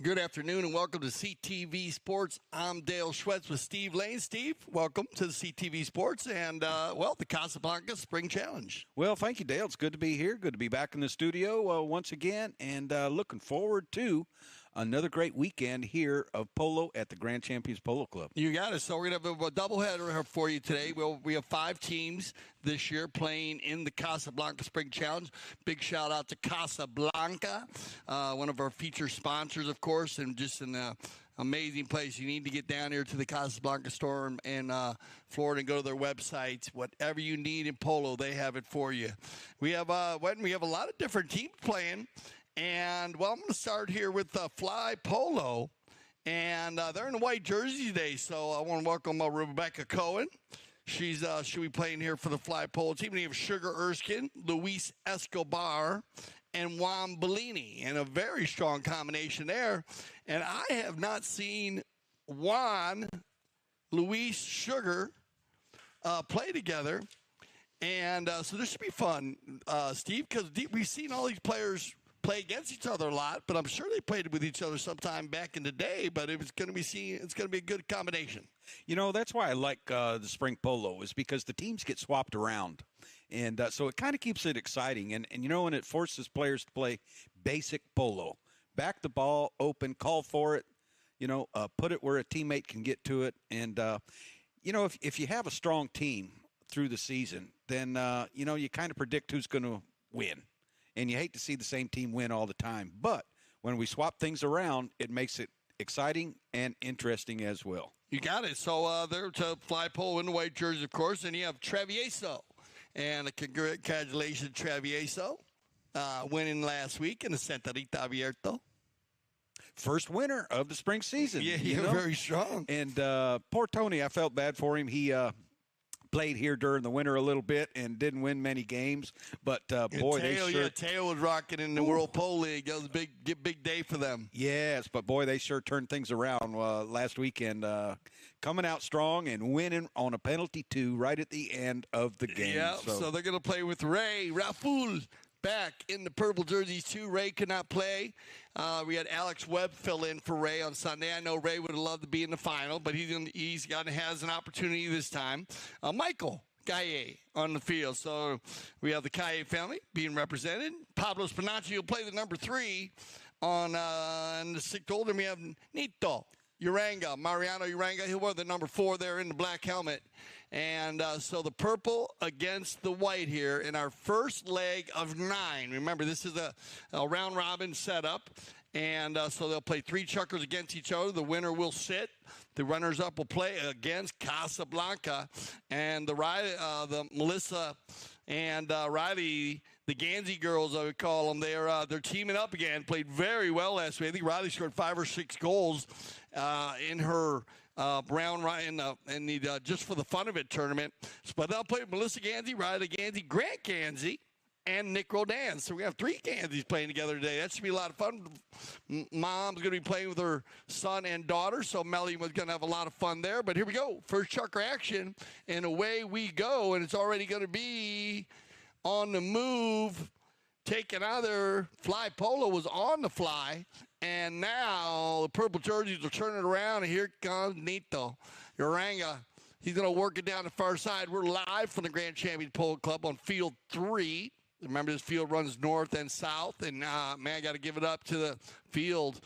Good afternoon and welcome to CTV Sports. I'm Dale Schwetz with Steve Lane. Steve, welcome to the CTV Sports and, the Casablanca Spring Challenge. Well, thank you, Dale. It's good to be here. Good to be back in the studio once again, and looking forward to another great weekend here of Polo at the Grand Champions Polo Club. You got it. So we're going to have a doubleheader for you today. We have 5 teams this year playing in the Casablanca Spring Challenge. Big shout out to Casablanca, one of our featured sponsors, of course, and just an amazing place. You need to get down here to the Casablanca store in Florida and go to their website. Whatever you need in polo, they have it for you. We have a lot of different teams playing. And, I'm going to start here with Fly Polo. And they're in the white jersey today, so I want to welcome Rebecca Cohen. She'll be playing here for the Fly Polo team. We have Sugar Erskine, Luis Escobar, and Juan Bellini. And a very strong combination there. And I have not seen Juan, Luis, Sugar play together. And so this should be fun, Steve, because we've seen all these players play against each other a lot, but I'm sure they played with each other sometime back in the day. But it's going to be a good combination. You know, that's why I like the spring polo, is because the teams get swapped around, and so it kind of keeps it exciting. And and it forces players to play basic polo, back the ball open, call for it, put it where a teammate can get to it. And if you have a strong team through the season, then you kind of predict who's going to win. And you hate to see the same team win all the time. But when we swap things around, it makes it exciting and interesting as well. You got it. So they're to Fly Polo in the white jersey, of course. And you have Travieso. And congratulations, Travieso, winning last week in the Centerita Abierto. First winner of the spring season. Yeah, you're very strong. And poor Tony, I felt bad for him. He played here during the winter a little bit and didn't win many games, but boy, Teo was rocking in the World Polo League. That was a big day for them. Yes, but boy, they sure turned things around last weekend, coming out strong and winning on a penalty 2 right at the end of the game. Yeah, so they're going to play with Rafael back in the purple jerseys too. Ray could not play. We had Alex Webb fill in for Ray on Sunday. I know Ray would have loved to be in the final, but has an opportunity this time. Michael Gaye on the field. So we have the Gaye family being represented. Pablo Spinacci will play the number 3 on in the 6th holder. We have Nito Mariano Uranga. He'll wear the number 4 there in the black helmet. And so the purple against the white here in our first leg of 9. Remember, this is a round-robin setup. And so they'll play 3 chuckers against each other. The winner will sit. The runners-up will play against Casablanca. And the Melissa and Riley, the Gansey girls, I would call them, they're teaming up again. Played very well last week. I think Riley scored 5 or 6 goals in her Brown Ryan in the Just for the Fun of It tournament. But they'll play Melissa Gansey, Riley Gansey, Grant Gansey, and Nick Rodan. So we have 3 Ganseys playing together today. That should be a lot of fun. Mom's going to be playing with her son and daughter, so Melly was going to have a lot of fun there. But here we go. First chucker action, and away we go. And it's already going to be on the move. Taken out there. Fly Polo was on the fly. And now the purple jerseys are turning around, and here comes Nito Uranga. He's going to work it down the far side. We're live from the Grand Champions Polo Club on Field 3. Remember, this field runs north and south. And, I got to give it up to the field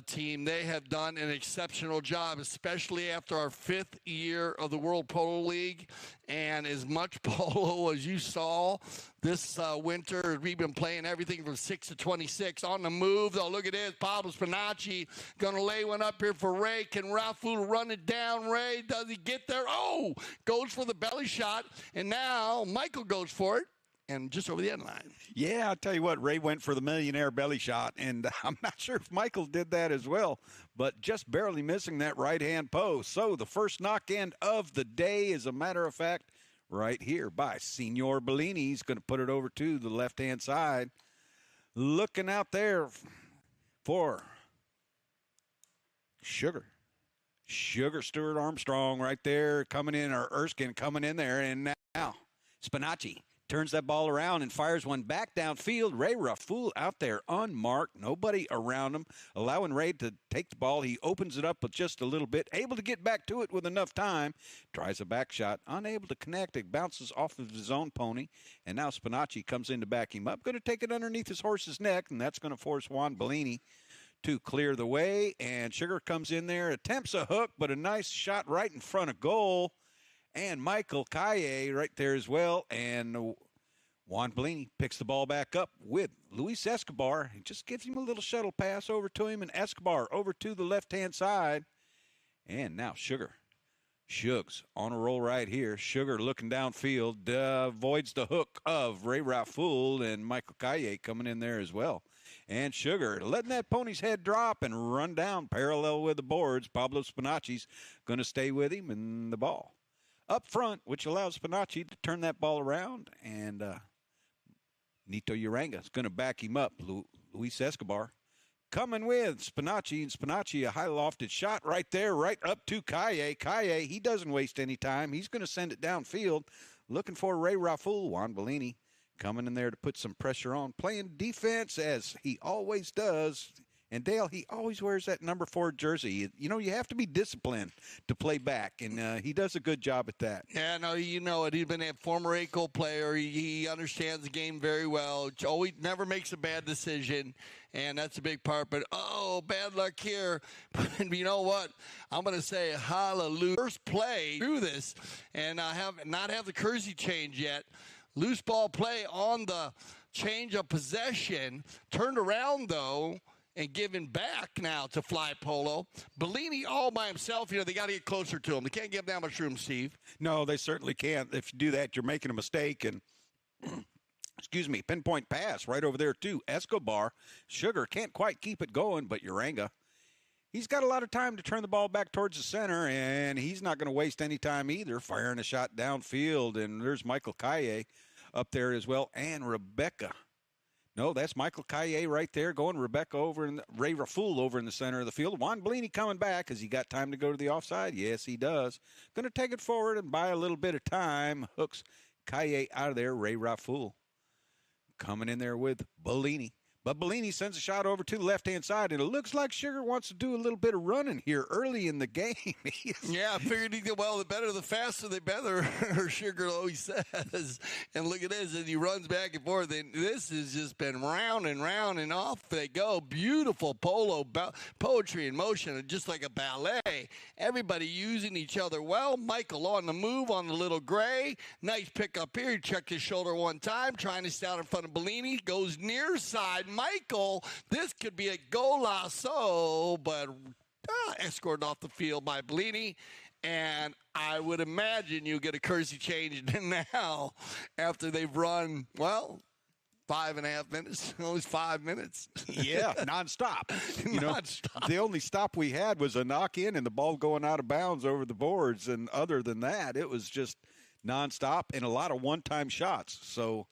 team. They have done an exceptional job, especially after our 5th year of the World Polo League. And as much polo as you saw this winter, we've been playing everything from 6 to 26 on the move. Though, look at this. Pablo Spinacci going to lay one up here for Ray. Can Rafael run it down? Ray, does he get there? Oh, goes for the belly shot. And now Michael goes for it. And just over the end line. Yeah, I'll tell you what, Ray went for the millionaire belly shot, and I'm not sure if Michael did that as well, but just barely missing that right-hand post. So the first knock-in of the day, as a matter of fact, right here by Senor Bellini. He's going to put it over to the left-hand side. Looking out there for Sugar Stewart Armstrong right there coming in, or Erskine coming in there, and now Spinacci turns that ball around and fires one back downfield. Ray Rafool out there unmarked, nobody around him, allowing Ray to take the ball. He opens it up with just a little bit, able to get back to it with enough time. Tries a back shot, unable to connect. It bounces off of his own pony, and now Spinacci comes in to back him up. Going to take it underneath his horse's neck, and that's going to force Juan Bellini to clear the way. And Sugar comes in there, attempts a hook, but a nice shot right in front of goal. And Michael Calle right there as well. And Juan Bellini picks the ball back up with Luis Escobar. He just gives him a little shuttle pass over to him, and Escobar over to the left-hand side. And now Shugs on a roll right here. Sugar looking downfield, avoids the hook of Ray Rafool, and Michael Calle coming in there as well. And Sugar letting that pony's head drop and run down parallel with the boards. Pablo Spinacci's going to stay with him, and the ball up front, which allows Spinacci to turn that ball around, and Nito Uranga is going to back him up. Luis Escobar coming with Spinacci, and Spinacci, a high lofted shot right there, right up to Calle. Calle, he doesn't waste any time. He's going to send it downfield, looking for Ray Rafool. Juan Bellini coming in there to put some pressure on, playing defense as he always does. And Dale, he always wears that number 4 jersey. You know, you have to be disciplined to play back, and he does a good job at that. Yeah, no, you know it. He's been a former ACO player. He understands the game very well. Always never makes a bad decision, and that's a big part. But, bad luck here. But you know what? I'm going to say hallelujah. First play through this, and not have the jersey change yet. Loose ball play on the change of possession. Turned around, though, and giving back now to Fly Polo. Bellini all by himself, they got to get closer to him. They can't give that much room, Steve. No, they certainly can't. If you do that, you're making a mistake. And, pinpoint pass right over there, too. Escobar, Sugar can't quite keep it going, but Uranga, he's got a lot of time to turn the ball back towards the center, and he's not going to waste any time either, firing a shot downfield. And there's Michael Calle up there as well, and Rebecca. No, that's Michael Calle right there going Rebecca over and Ray Rafool over in the center of the field. Juan Bellini coming back. Has he got time to go to the offside? Yes, he does. Going to take it forward and buy a little bit of time. Hooks Calle out of there. Ray Rafool coming in there with Bellini. But Bellini sends a shot over to the left-hand side, and it looks like Sugar wants to do a little bit of running here early in the game. Yeah, I figured he'd get, the better, the faster, the better, Sugar always says. And look at this, as he runs back and forth. And this has just been round and round, and off they go. Beautiful polo, poetry in motion, just like a ballet. Everybody using each other well. Michael on the move on the little gray. Nice pick up here. He checked his shoulder one time, trying to stay out in front of Bellini. Goes near side. Michael, this could be a golazo, but escorted off the field by Bellini. And I would imagine you get a jersey change now after they've run, 5.5 minutes, almost 5 minutes. Yeah, nonstop. Nonstop. The only stop we had was a knock in and the ball going out of bounds over the boards. And other than that, it was just nonstop and a lot of one-time shots. So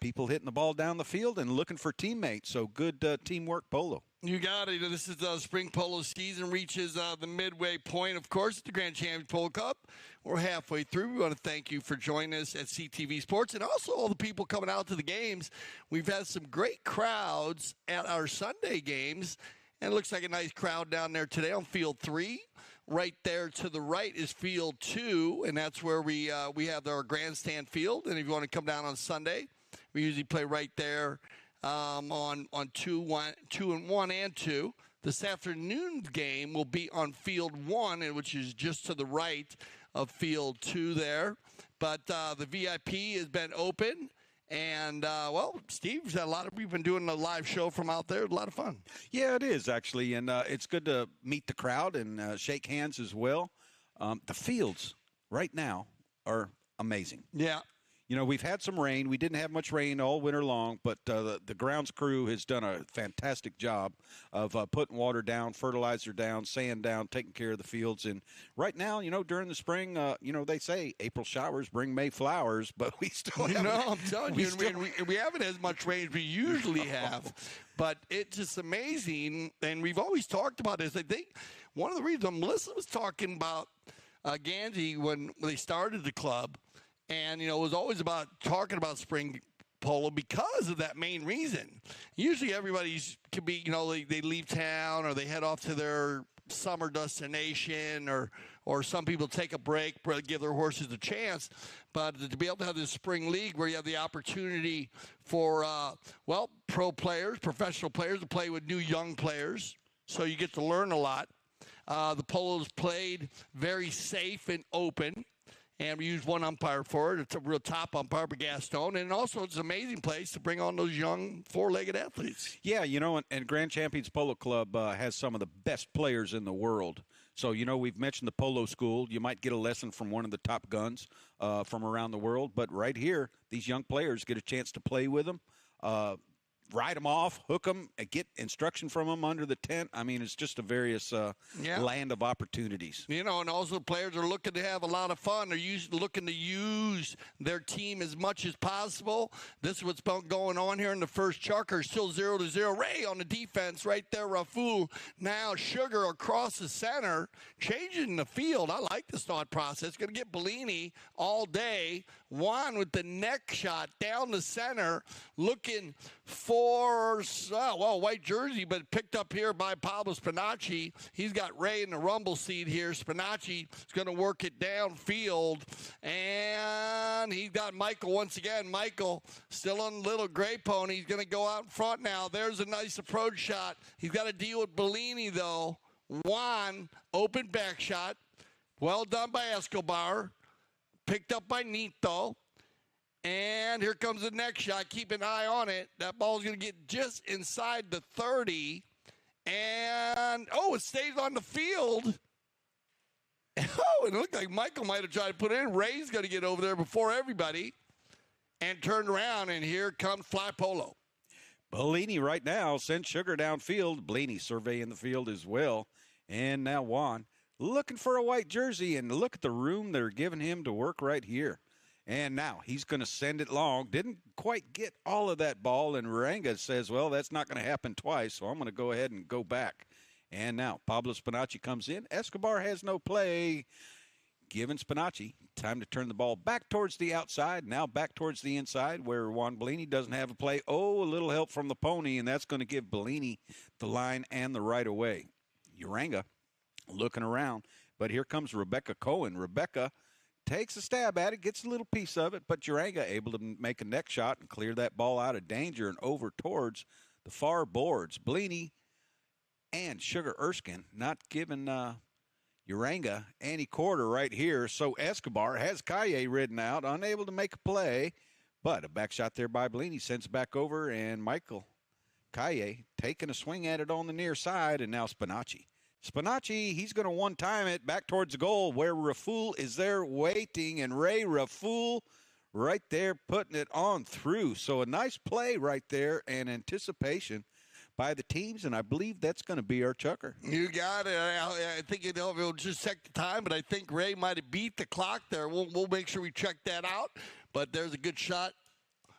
people hitting the ball down the field and looking for teammates. So good teamwork, Polo. You got it. This is the spring polo season reaches the midway point, of course, at the Grand Champions Polo Cup. We're halfway through. We want to thank you for joining us at CTV Sports and also all the people coming out to the games. We've had some great crowds at our Sunday games, and it looks like a nice crowd down there today on Field 3. Right there to the right is Field 2, and that's where we have our grandstand field. And if you want to come down on Sunday, we usually play right there on 2, 1, and 2. This afternoon's game will be on Field 1, which is just to the right of Field 2 there. But the VIP has been open. And, Steve's had we've been doing a live show from out there. A lot of fun. Yeah, it is, actually. And it's good to meet the crowd and shake hands as well. The fields right now are amazing. Yeah. We've had some rain. We didn't have much rain all winter long, but the grounds crew has done a fantastic job of putting water down, fertilizer down, sand down, taking care of the fields. And right now, during the spring, they say April showers bring May flowers, but we still haven't. I'm telling you, we haven't as much rain as we usually have. But it's just amazing, and we've always talked about this. I think one of the reasons Melissa was talking about Gandy when they started the club, And, it was always about talking about spring polo because of that main reason. Usually everybody's could be, they leave town or they head off to their summer destination or some people take a break, give their horses a chance. But to be able to have this spring league where you have the opportunity for, pro players, professional players to play with new young players, so you get to learn a lot. The polo's played very safe and open. And we use one umpire for it. It's a real top umpire, Gaston. And also, it's an amazing place to bring on those young four-legged athletes. Yeah, and Grand Champions Polo Club has some of the best players in the world. So, we've mentioned the polo school. You might get a lesson from one of the top guns from around the world. But right here, these young players get a chance to play with them, ride them off, hook them, and get instruction from them under the tent. I mean, it's just a various land of opportunities. And also players are looking to have a lot of fun. They're looking to use their team as much as possible. This is what's been going on here in the first chukker. Still 0-0. Ray on the defense right there. Raful. Now Sugar across the center. Changing the field. I like this thought process. Going to get Bellini all day. Juan with the neck shot down the center. Looking for, white jersey, but picked up here by Pablo Spinacci. He's got Ray in the rumble seat here. Spinacci is going to work it downfield. And he's got Michael once again. Michael still on little gray pony. He's going to go out in front now. There's a nice approach shot. He's got to deal with Bellini, though. Juan, open back shot. Well done by Escobar. Picked up by Nito. And here comes the next shot. Keep an eye on it. That ball's going to get just inside the 30. And, it stays on the field. It looked like Michael might have tried to put it in. Ray's going to get over there before everybody. And turned around, and here comes Fly Polo. Bellini right now sends Sugar downfield. Bellini surveying the field as well. And now Juan looking for a white jersey. And look at the room they're giving him to work right here. And now he's going to send it long. Didn't quite get all of that ball. And Ranga says, well, that's not going to happen twice, so I'm going to go ahead and go back. And now Pablo Spinacci comes in. Escobar has no play. Giving Spinacci time to turn the ball back towards the outside. Now back towards the inside where Juan Bellini doesn't have a play. A little help from the pony, and that's going to give Bellini the line and the right of way. Uranga looking around. But here comes Rebecca Cohen. Rebecca takes a stab at it, gets a little piece of it, but Uranga able to make a neck shot and clear that ball out of danger and over towards the far boards. Bellini and Sugar Erskine not giving Uranga any quarter right here. So Escobar has Calle ridden out, unable to make a play, but a back shot there by Bellini sends it back over, and Michael Calle taking a swing at it on the near side, and now Spinacci. Spinacci, he's going to one-time it back towards the goal where Raful is there waiting, and Ray Raful right there putting it on through. So a nice play right there and anticipation by the teams, and I believe that's going to be our chukker. You got it. I think it'll just check the time, but I think Ray might have beat the clock there. We'll make sure we check that out, but there's a good shot.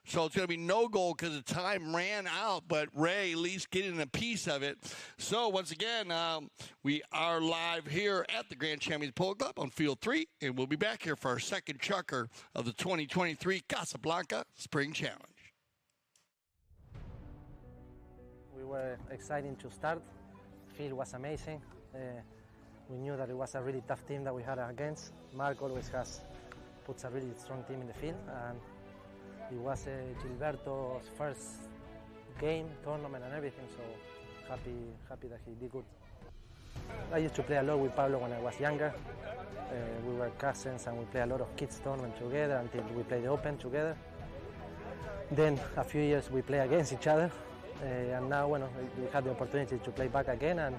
So it's going to be no goal because the time ran out, but Ray at least getting a piece of it. So once again, we are live here at the Grand Champions Polo Club on Field 3, and we'll be back here for our second chukker of the 2023 Casablanca Spring Challenge. We were excited to start. The field was amazing. We knew that it was a really tough team that we had against. Mark always puts a really strong team in the field, and it was Gilberto's first game, tournament and everything, so happy that he did good. I used to play a lot with Pablo when I was younger. We were cousins and we played a lot of kids tournament together until we played the Open together. Then a few years we play against each other, and now we had the opportunity to play back again, and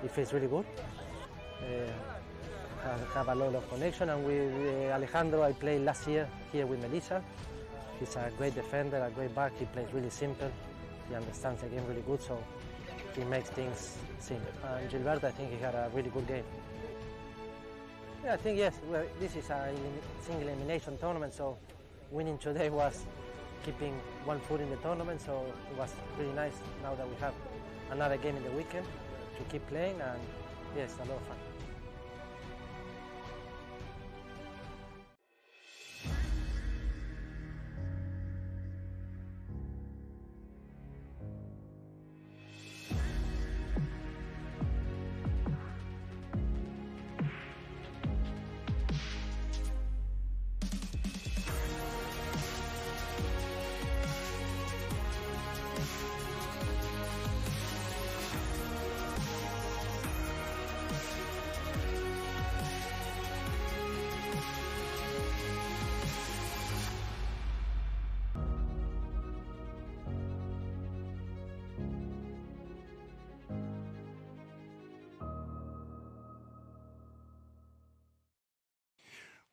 it feels really good. Have a lot of connection, and with Alejandro I played last year here with Melissa. He's a great defender, a great back. He plays really simple. He understands the game really good, so he makes things simple. And Gilberto, I think he had a really good game. Yeah, I think yes. Well, this is a single elimination tournament, so winning today was keeping one foot in the tournament. So it was really nice now that we have another game in the weekend to keep playing, and yes, a lot of fun.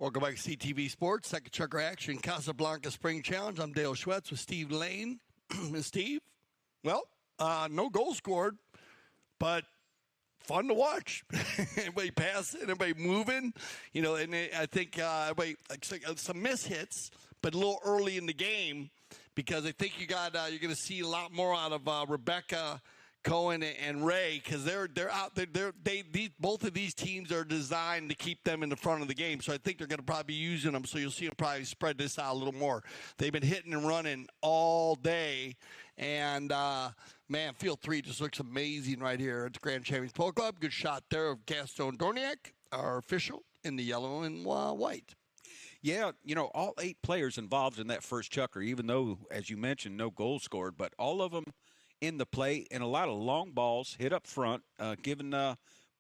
Welcome back to CTV Sports, Second Chucker Action, Casablanca Spring Challenge. I'm Dale Schwetz with Steve Lane. And Steve, well, no goal scored, but fun to watch. Everybody passing, everybody moving, and I think everybody some mishits, but a little early in the game because I think you're going to see a lot more out of Rebecca, Cohen, and Ray because they're out there. Both of these teams are designed to keep them in the front of the game, so I think they're going to probably be using them. So you'll see them probably spread this out a little more. They've been hitting and running all day, and man, Field 3 just looks amazing right here at the Grand Champions Polo Club. Good shot there of Gaston Dorniak, our official, in the yellow and white. Yeah, all 8 players involved in that first chucker, even though, as you mentioned, no goals scored, but all of them in the play and a lot of long balls hit up front, giving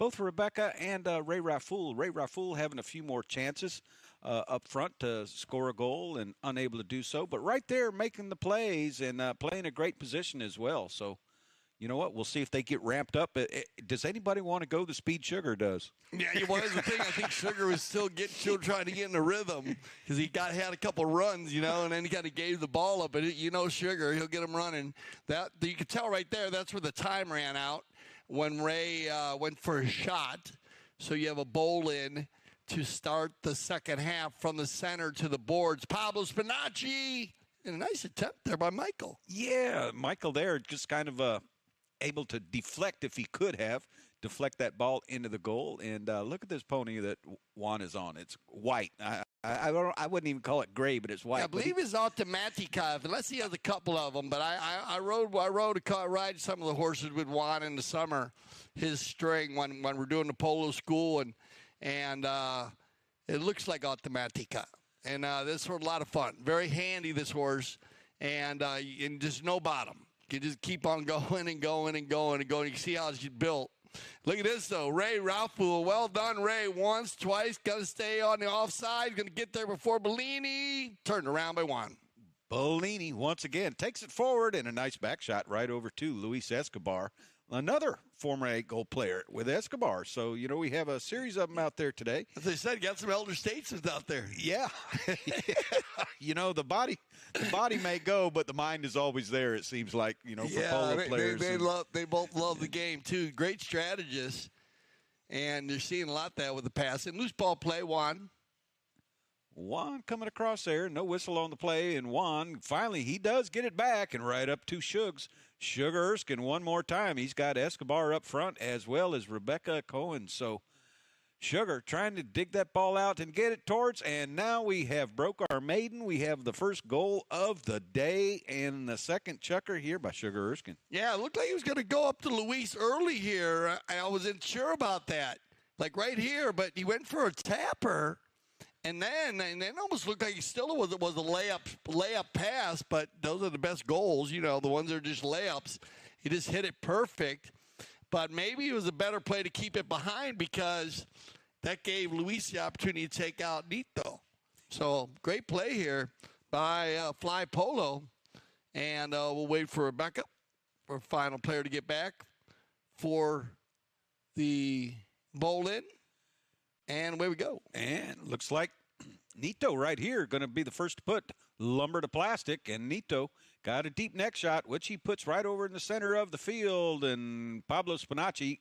both Rebecca and Ray Rafoul having a few more chances up front to score a goal and unable to do so. But right there making the plays and playing a great position as well. So, you know what? We'll see if they get ramped up. Does anybody want to go the speed Sugar does? Yeah, well, that's the thing. I think Sugar was still trying to get in the rhythm because he had a couple runs, and then he kind of gave the ball up. But Sugar, he'll get him running. That you can tell right there. That's where the time ran out when Ray went for a shot. So you have a bowl in to start the second half from the center to the boards. Pablo Spinacci, and a nice attempt there by Michael. Yeah, Michael there just kind of able to deflect if he could have. Deflect that ball into the goal, and look at this pony that Juan is on. It's white. I wouldn't even call it gray, but it's white. Yeah, I believe it's Automatica, unless he has a couple of them. But I ride some of the horses with Juan in the summer, his string when we're doing the polo school, and it looks like Automatica, and this was a lot of fun. Very handy, this horse, and just no bottom. You just keep on going and going and going and going. You can see how it's built. Look at this, though. Ray Rafoul. Well done, Ray. Once, twice. Got to stay on the offside. Going to get there before Bellini. Turned around by Juan. Bellini, once again, takes it forward and a nice back shot right over to Luis Escobar, another former 8-goal player with Escobar. So, we have a series of them out there today. As I said, got some elder statesmen out there. Yeah. The body may go, but the mind is always there, it seems like, for polo players. They both love the game, too. Great strategists. And they're seeing a lot of that with the passing. Loose ball play, Juan. Juan coming across there, no whistle on the play, and Juan, finally, he does get it back and right up to Shugs. Sugar Erskine one more time. He's got Escobar up front as well as Rebecca Cohen. So Sugar trying to dig that ball out and get it towards, and now we have broke our maiden. We have the first goal of the day and the second chucker here by Sugar Erskine. Yeah, it looked like he was going to go up to Luis early here. I wasn't sure about that, like right here, but he went for a tapper. And then almost looked like he still was a layup pass, but those are the best goals, the ones that are just layups. He just hit it perfect. But maybe it was a better play to keep it behind because that gave Luis the opportunity to take out Nito. So great play here by Fly Polo. And we'll wait for Rebecca, for final player to get back for the bowl in. And away we go. And looks like Nito right here going to be the first to put lumber to plastic. And Nito got a deep neck shot, which he puts right over in the center of the field. And Pablo Spinacci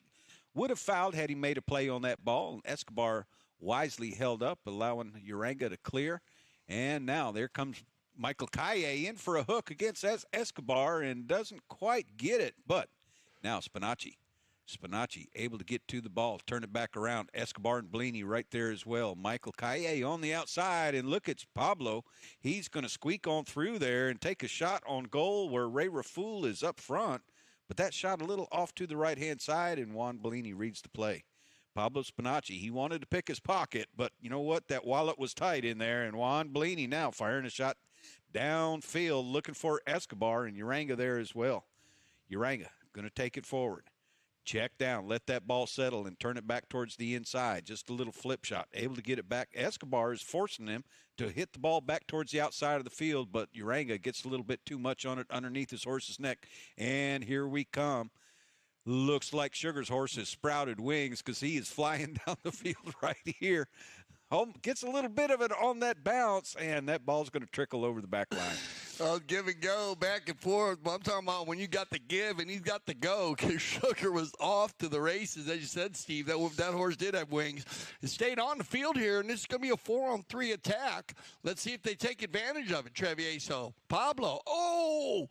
would have fouled had he made a play on that ball. And Escobar wisely held up, allowing Uranga to clear. And now there comes Michael Kaye in for a hook against Escobar and doesn't quite get it. But now Spinacci able to get to the ball, turn it back around. Escobar and Bellini right there as well. Michael Kaye on the outside, and look, it's Pablo. He's going to squeak on through there and take a shot on goal where Ray Rafoul is up front. But that shot a little off to the right-hand side, and Juan Bellini reads the play. Pablo Spinacci, he wanted to pick his pocket, but you know what? That wallet was tight in there, and Juan Bellini now firing a shot downfield, looking for Escobar, and Uranga there as well. Uranga going to take it forward. Check down, let that ball settle, and turn it back towards the inside. Just a little flip shot. Able to get it back. Escobar is forcing him to hit the ball back towards the outside of the field, but Uranga gets a little bit too much on it underneath his horse's neck. And here we come. Looks like Sugar's horse has sprouted wings because he is flying down the field right here. gets a little bit of it on that bounce, and that ball's going to trickle over the back line. Give and go, back and forth. But I'm talking about when you got the give and he's got the go, because Sugar was off to the races. As you said, Steve, that horse did have wings. It stayed on the field here, and this is going to be a 4-on-3 attack. Let's see if they take advantage of it, Travieso. Pablo. Oh,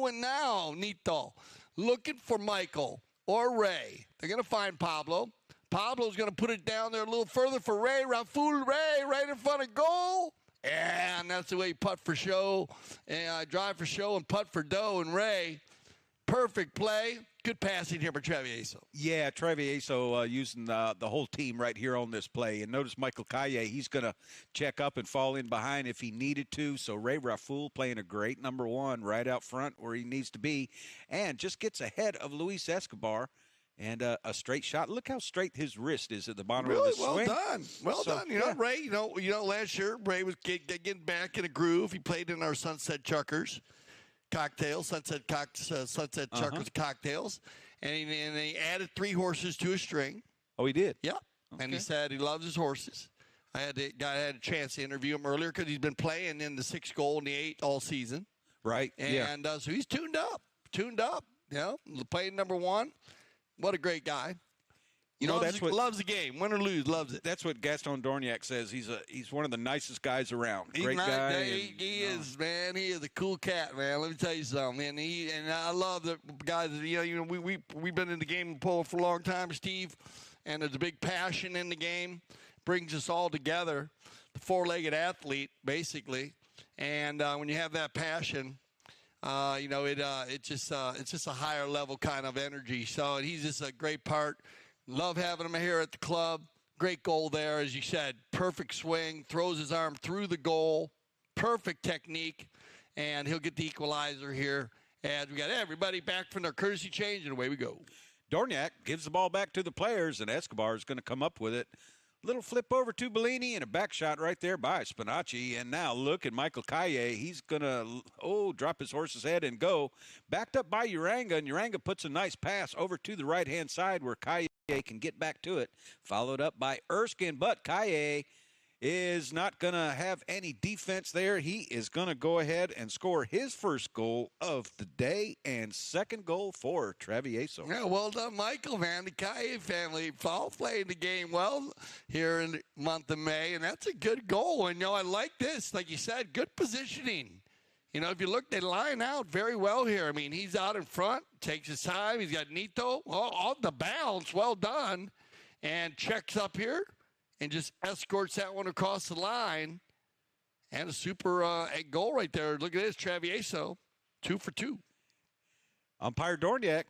and now Nito looking for Michael or Ray. They're going to find Pablo. Pablo's going to put it down there a little further for Ray. Raful Ray right in front of goal. And that's the way you putt for show, and drive for show and putt for dough. And Ray, perfect play. Good passing here by Travieso. Yeah, Travieso using the whole team right here on this play. And notice Michael Calle, he's going to check up and fall in behind if he needed to. So Ray Raful playing a great number one right out front where he needs to be, and just gets ahead of Luis Escobar. And a straight shot. Look how straight his wrist is at the bottom of the swing. Well done. Well done. You know, Ray, you know, last year, Ray was getting back in a groove. He played in our Sunset Chuckers cocktails, Sunset Chuckers cocktails. And he added 3 horses to his string. Oh, he did? Yeah. Okay. And he said he loves his horses. I had a chance to interview him earlier because he's been playing in the 6 goal and the 8 all season. Right. And so he's tuned up. You know, playing number one. What a great guy. Loves the game. Win or lose, loves it. That's what Gaston Dorniak says. He's one of the nicest guys around. Great guy. He is, man. He is a cool cat, man. Let me tell you something. And I love the guys. We've been in the game of polo for a long time, Steve. And there's a big passion in the game. Brings us all together. The 4-legged athlete, basically. And when you have that passion, it's just a higher level kind of energy. So he's just a great part. Love having him here at the club. Great goal there, as you said. Perfect swing, throws his arm through the goal. Perfect technique, and he'll get the equalizer here. And we got everybody back from their courtesy change, and away we go. Dorniak gives the ball back to the players, and Escobar is going to come up with it. Little flip over to Bellini and a back shot right there by Spinacci. And now look at Michael Calle. He's going to, drop his horse's head and go. Backed up by Uranga, and Uranga puts a nice pass over to the right-hand side where Calle can get back to it. Followed up by Erskine, but Calle is not going to have any defense there. He is going to go ahead and score his first goal of the day and second goal for Travieso. Yeah, well done, Michael, man. The Calle family all playing the game well here in the month of May, and that's a good goal. And, I like this. Like you said, good positioning. If you look, they line out very well here. I mean, he's out in front, takes his time. He's got Nito on the bounce. Well done. And checks up here. And just escorts that one across the line. And a super goal right there. Look at this, Travieso, 2 for 2. Umpire Dorniak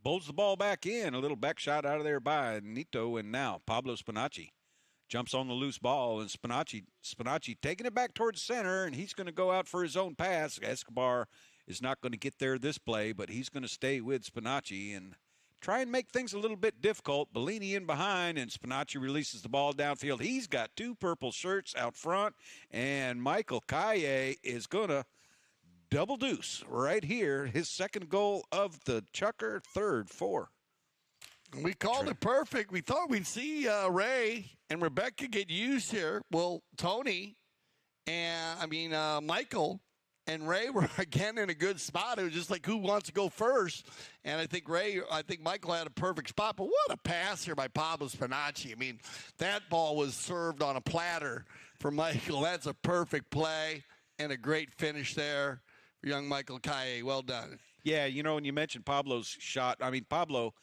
bowls the ball back in. A little back shot out of there by Nito. And now Pablo Spinacci jumps on the loose ball. And Spinacci taking it back towards center. And he's going to go out for his own pass. Escobar is not going to get there this play, but he's going to stay with Spinacci and try and make things a little bit difficult. Bellini in behind, and Spinacci releases the ball downfield. He's got 2 purple shirts out front, and Michael Calle is going to double deuce right here. His second goal of the Chucker, third for. We called it perfect. We thought we'd see Ray and Rebecca get used here. Well, Tony and, Michael and Ray were again in a good spot. It was just like, who wants to go first? And I think Michael had a perfect spot. But what a pass here by Pablo Spinacci. I mean, that ball was served on a platter for Michael. That's a perfect play and a great finish there for young Michael Calle. Well done. Yeah, when you mentioned Pablo's shot, Pablo,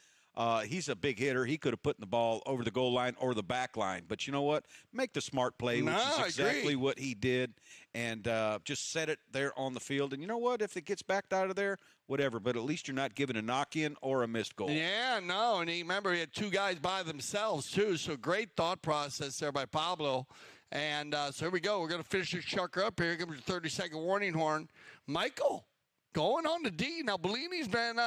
he's a big hitter. He could have put the ball over the goal line or the back line. But you know what? Make the smart play, which is exactly what he did, and just set it there on the field. And you know what? If it gets backed out of there, whatever. But at least you're not giving a knock-in or a missed goal. Yeah, no. And remember, he had 2 guys by themselves, too. So great thought process there by Pablo. And so here we go. We're going to finish this chucker up here. Here comes the 30-second warning horn. Michael, going on the D. Now, Bellini's been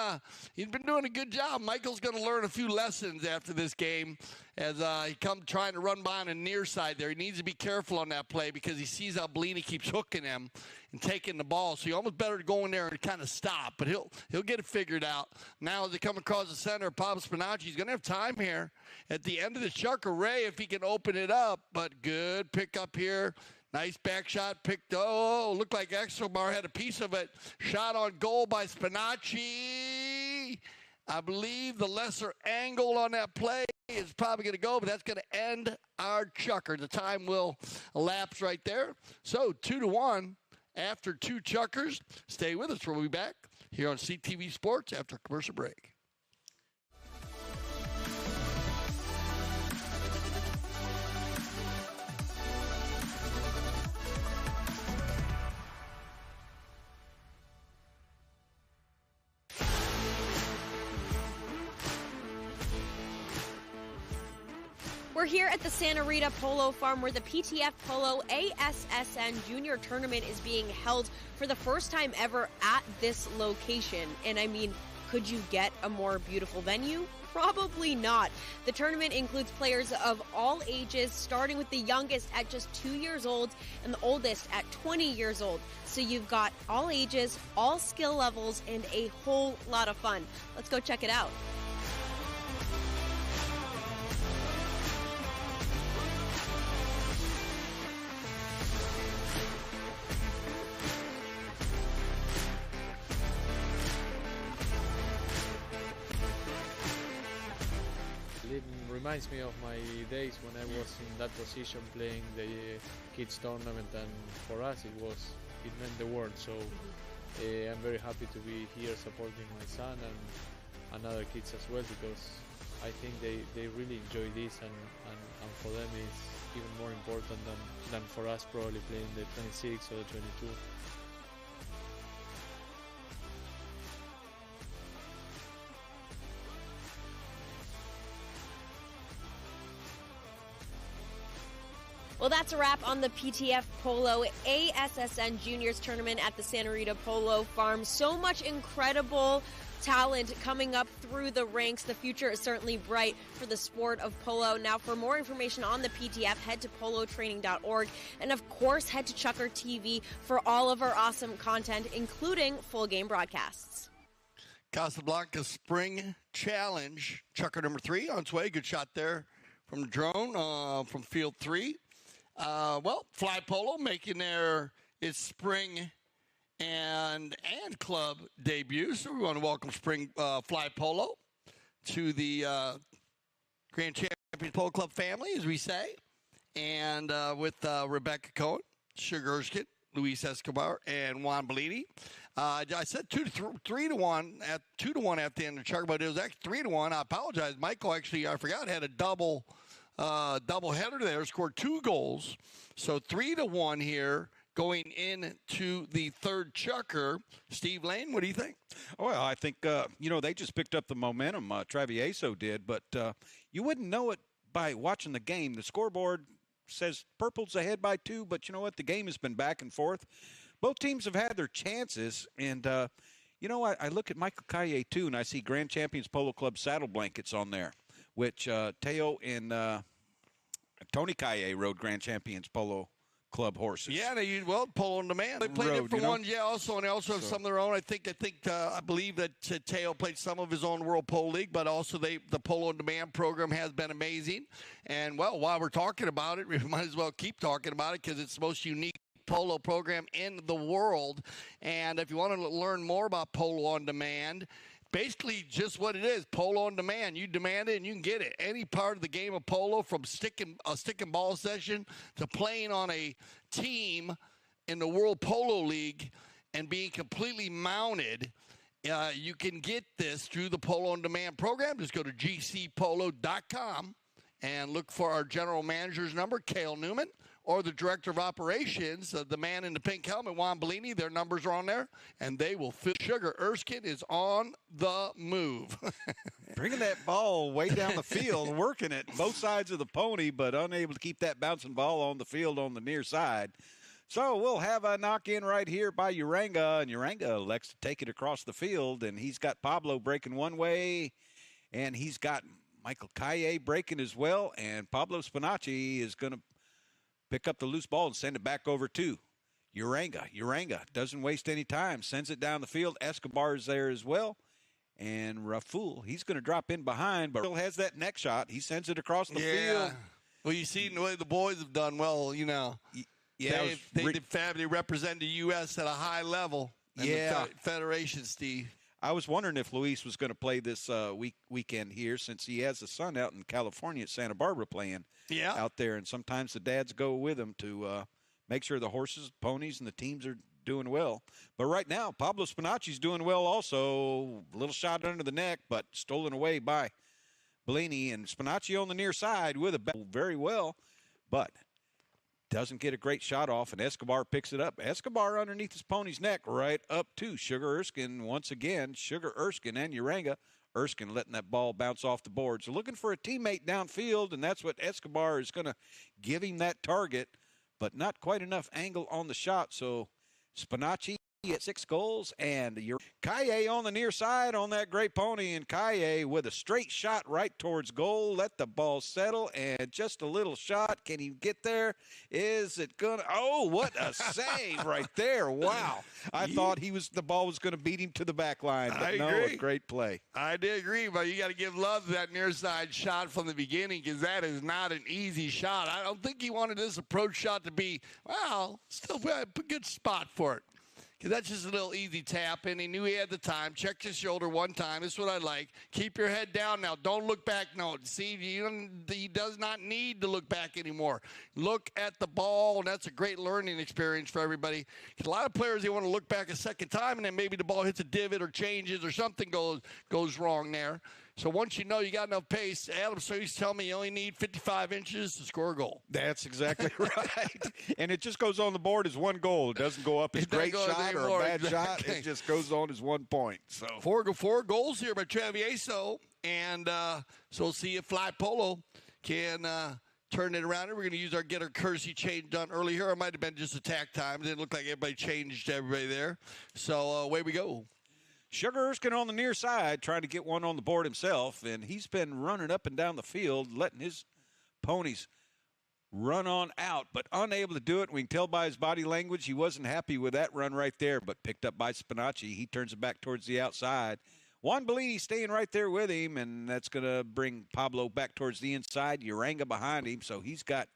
he's been doing a good job. Michael's going to learn a few lessons after this game as he comes trying to run by on the near side there. He needs to be careful on that play because he sees how Bellini keeps hooking him and taking the ball. So you almost better go in there and kind of stop. But he'll get it figured out. Now as they come across the center, Pablo Spinacci's going to have time here at the end of the chucker. Ray, if he can open it up. But good pickup here. Nice back shot picked. Oh, looked like Exelmar had a piece of it. Shot on goal by Spinacci. I believe the lesser angle on that play is probably going to go, but that's going to end our chucker. The time will elapse right there. So 2-1 after 2 chuckers. Stay with us. We'll be back here on CTV Sports after a commercial break. We're here at the Santa Rita Polo Farm where the PTF Polo ASSN Junior Tournament is being held for the first time ever at this location. And I mean, could you get a more beautiful venue? Probably not. The tournament includes players of all ages, starting with the youngest at just 2 years old and the oldest at 20 years old. So you've got all ages, all skill levels, and a whole lot of fun. Let's go check it out. It reminds me of my days when I was in that position playing the kids tournament, and for us it meant the world. So I'm very happy to be here supporting my son and other kids as well, because I think they really enjoy this, and for them it's even more important than for us probably playing the 26 or the 22. Well, that's a wrap on the PTF Polo ASSN Juniors Tournament at the Santa Rita Polo Farm. So much incredible talent coming up through the ranks. The future is certainly bright for the sport of polo. Now, for more information on the PTF, head to polotraining.org. And, of course, head to Chucker TV for all of our awesome content, including full game broadcasts. Casablanca Spring Challenge, chucker number 3 on its way. Good shot there from the drone from field 3. Fly Polo making its spring and club debut. So we want to welcome Spring Fly Polo to the Grand Champions Polo Club family, as we say, and with Rebecca Cohen, Sugar Erskine, Luis Escobar, and Juan Bellini. I said 3-1 at 2-1 at the end of the chucker, but it was actually 3-1. I apologize, Michael. Actually, I forgot had a double header there, scored 2 goals. So 3-1 here going into the third chucker. Steve Lane, what do you think? Well, I think, they just picked up the momentum. Travieso did, but you wouldn't know it by watching the game. The scoreboard says Purple's ahead by 2, but you know what? The game has been back and forth. Both teams have had their chances, and, I look at Michael Calle, too, and I see Grand Champions Polo Club saddle blankets on there, which Teo and Tony Calle rode Grand Champions Polo Club horses. Yeah, they used Polo on Demand. They played different ones, and they also have some of their own. I believe that Teo played some of his own World Polo League, but also the Polo on Demand program has been amazing. And while we're talking about it, we might as well keep talking about it because it's the most unique polo program in the world. And if you want to learn more about Polo on Demand, basically just what it is, polo on demand. You demand it and you can get it. Any part of the game of polo, from stick and ball session to playing on a team in the World Polo League and being completely mounted, you can get this through the Polo on Demand program. Just go to gcpolo.com and look for our general manager's number, Cale Newman, or the director of operations, the man in the pink helmet, Juan Bellini. Their numbers are on there, and they will fill. Sugar Erskine is on the move. Bringing that ball way down the field, working it both sides of the pony, but unable to keep that bouncing ball on the field on the near side. So we'll have a knock-in right here by Uranga, and Uranga elects to take it across the field, and he's got Pablo breaking one way, and he's got Michael Calle breaking as well, and Pablo Spinacci is going to pick up the loose ball and send it back over to Uranga. Uranga doesn't waste any time, sends it down the field. Escobar is there as well, and Raful, he's going to drop in behind, but still has that neck shot. He sends it across the field. Well, you see the way the boys have done well, you know. Yeah, they represent the U.S. at a high level. Yeah. The Federation, Steve. I was wondering if Luis was going to play this weekend here, since he has a son out in California at Santa Barbara playing out there. And sometimes the dads go with him to make sure the horses, ponies, and the teams are doing well. But right now, Pablo Spinacci's doing well also. A little shot under the neck, but stolen away by Bellini. And Spinacci on the near side with a very well, but doesn't get a great shot off, and Escobar picks it up. Escobar underneath his pony's neck right up to Sugar Erskine once again. Sugar Erskine and Uranga. Erskine letting that ball bounce off the board. So looking for a teammate downfield, and that's what Escobar is going to give him that target, but not quite enough angle on the shot. So Spinacci at 6 goals, and Calle on the near side on that great pony, and Calle with a straight shot right towards goal. Let the ball settle, and just a little shot. Can he get there? Is it gonna? Oh, what a save right there! Wow, I thought the ball was going to beat him to the back line, but no, a great play. I did agree, but you got to give love to that near side shot from the beginning, because that is not an easy shot. I don't think he wanted this approach shot to be, well, still a good spot for it. Because that's just a little easy tap, and he knew he had the time. Checked his shoulder one time. This is what I like. Keep your head down now. Don't look back. No, see, he does not need to look back anymore. Look at the ball, and that's a great learning experience for everybody. Because a lot of players, they want to look back a second time, and then maybe the ball hits a divot or changes or something goes wrong there. So once you know you got enough pace, Adam so used to tell me you only need 55 inches to score a goal. That's exactly right. And it just goes on the board as one goal. It doesn't go up as great shot or a bad shot. It just goes on as 1 point. So four goals here by Travieso. And so we'll see if Fly Polo can turn it around. We're going to get our courtesy change done early here. It might have been just attack time. It didn't look like everybody changed everybody there. So away we go. Sugar Erskine on the near side, trying to get one on the board himself, and he's been running up and down the field, letting his ponies run on out, but unable to do it. We can tell by his body language he wasn't happy with that run right there, but picked up by Spinacci. He turns it back towards the outside. Juan Bellini staying right there with him, and that's going to bring Pablo back towards the inside. Uranga behind him, so he's got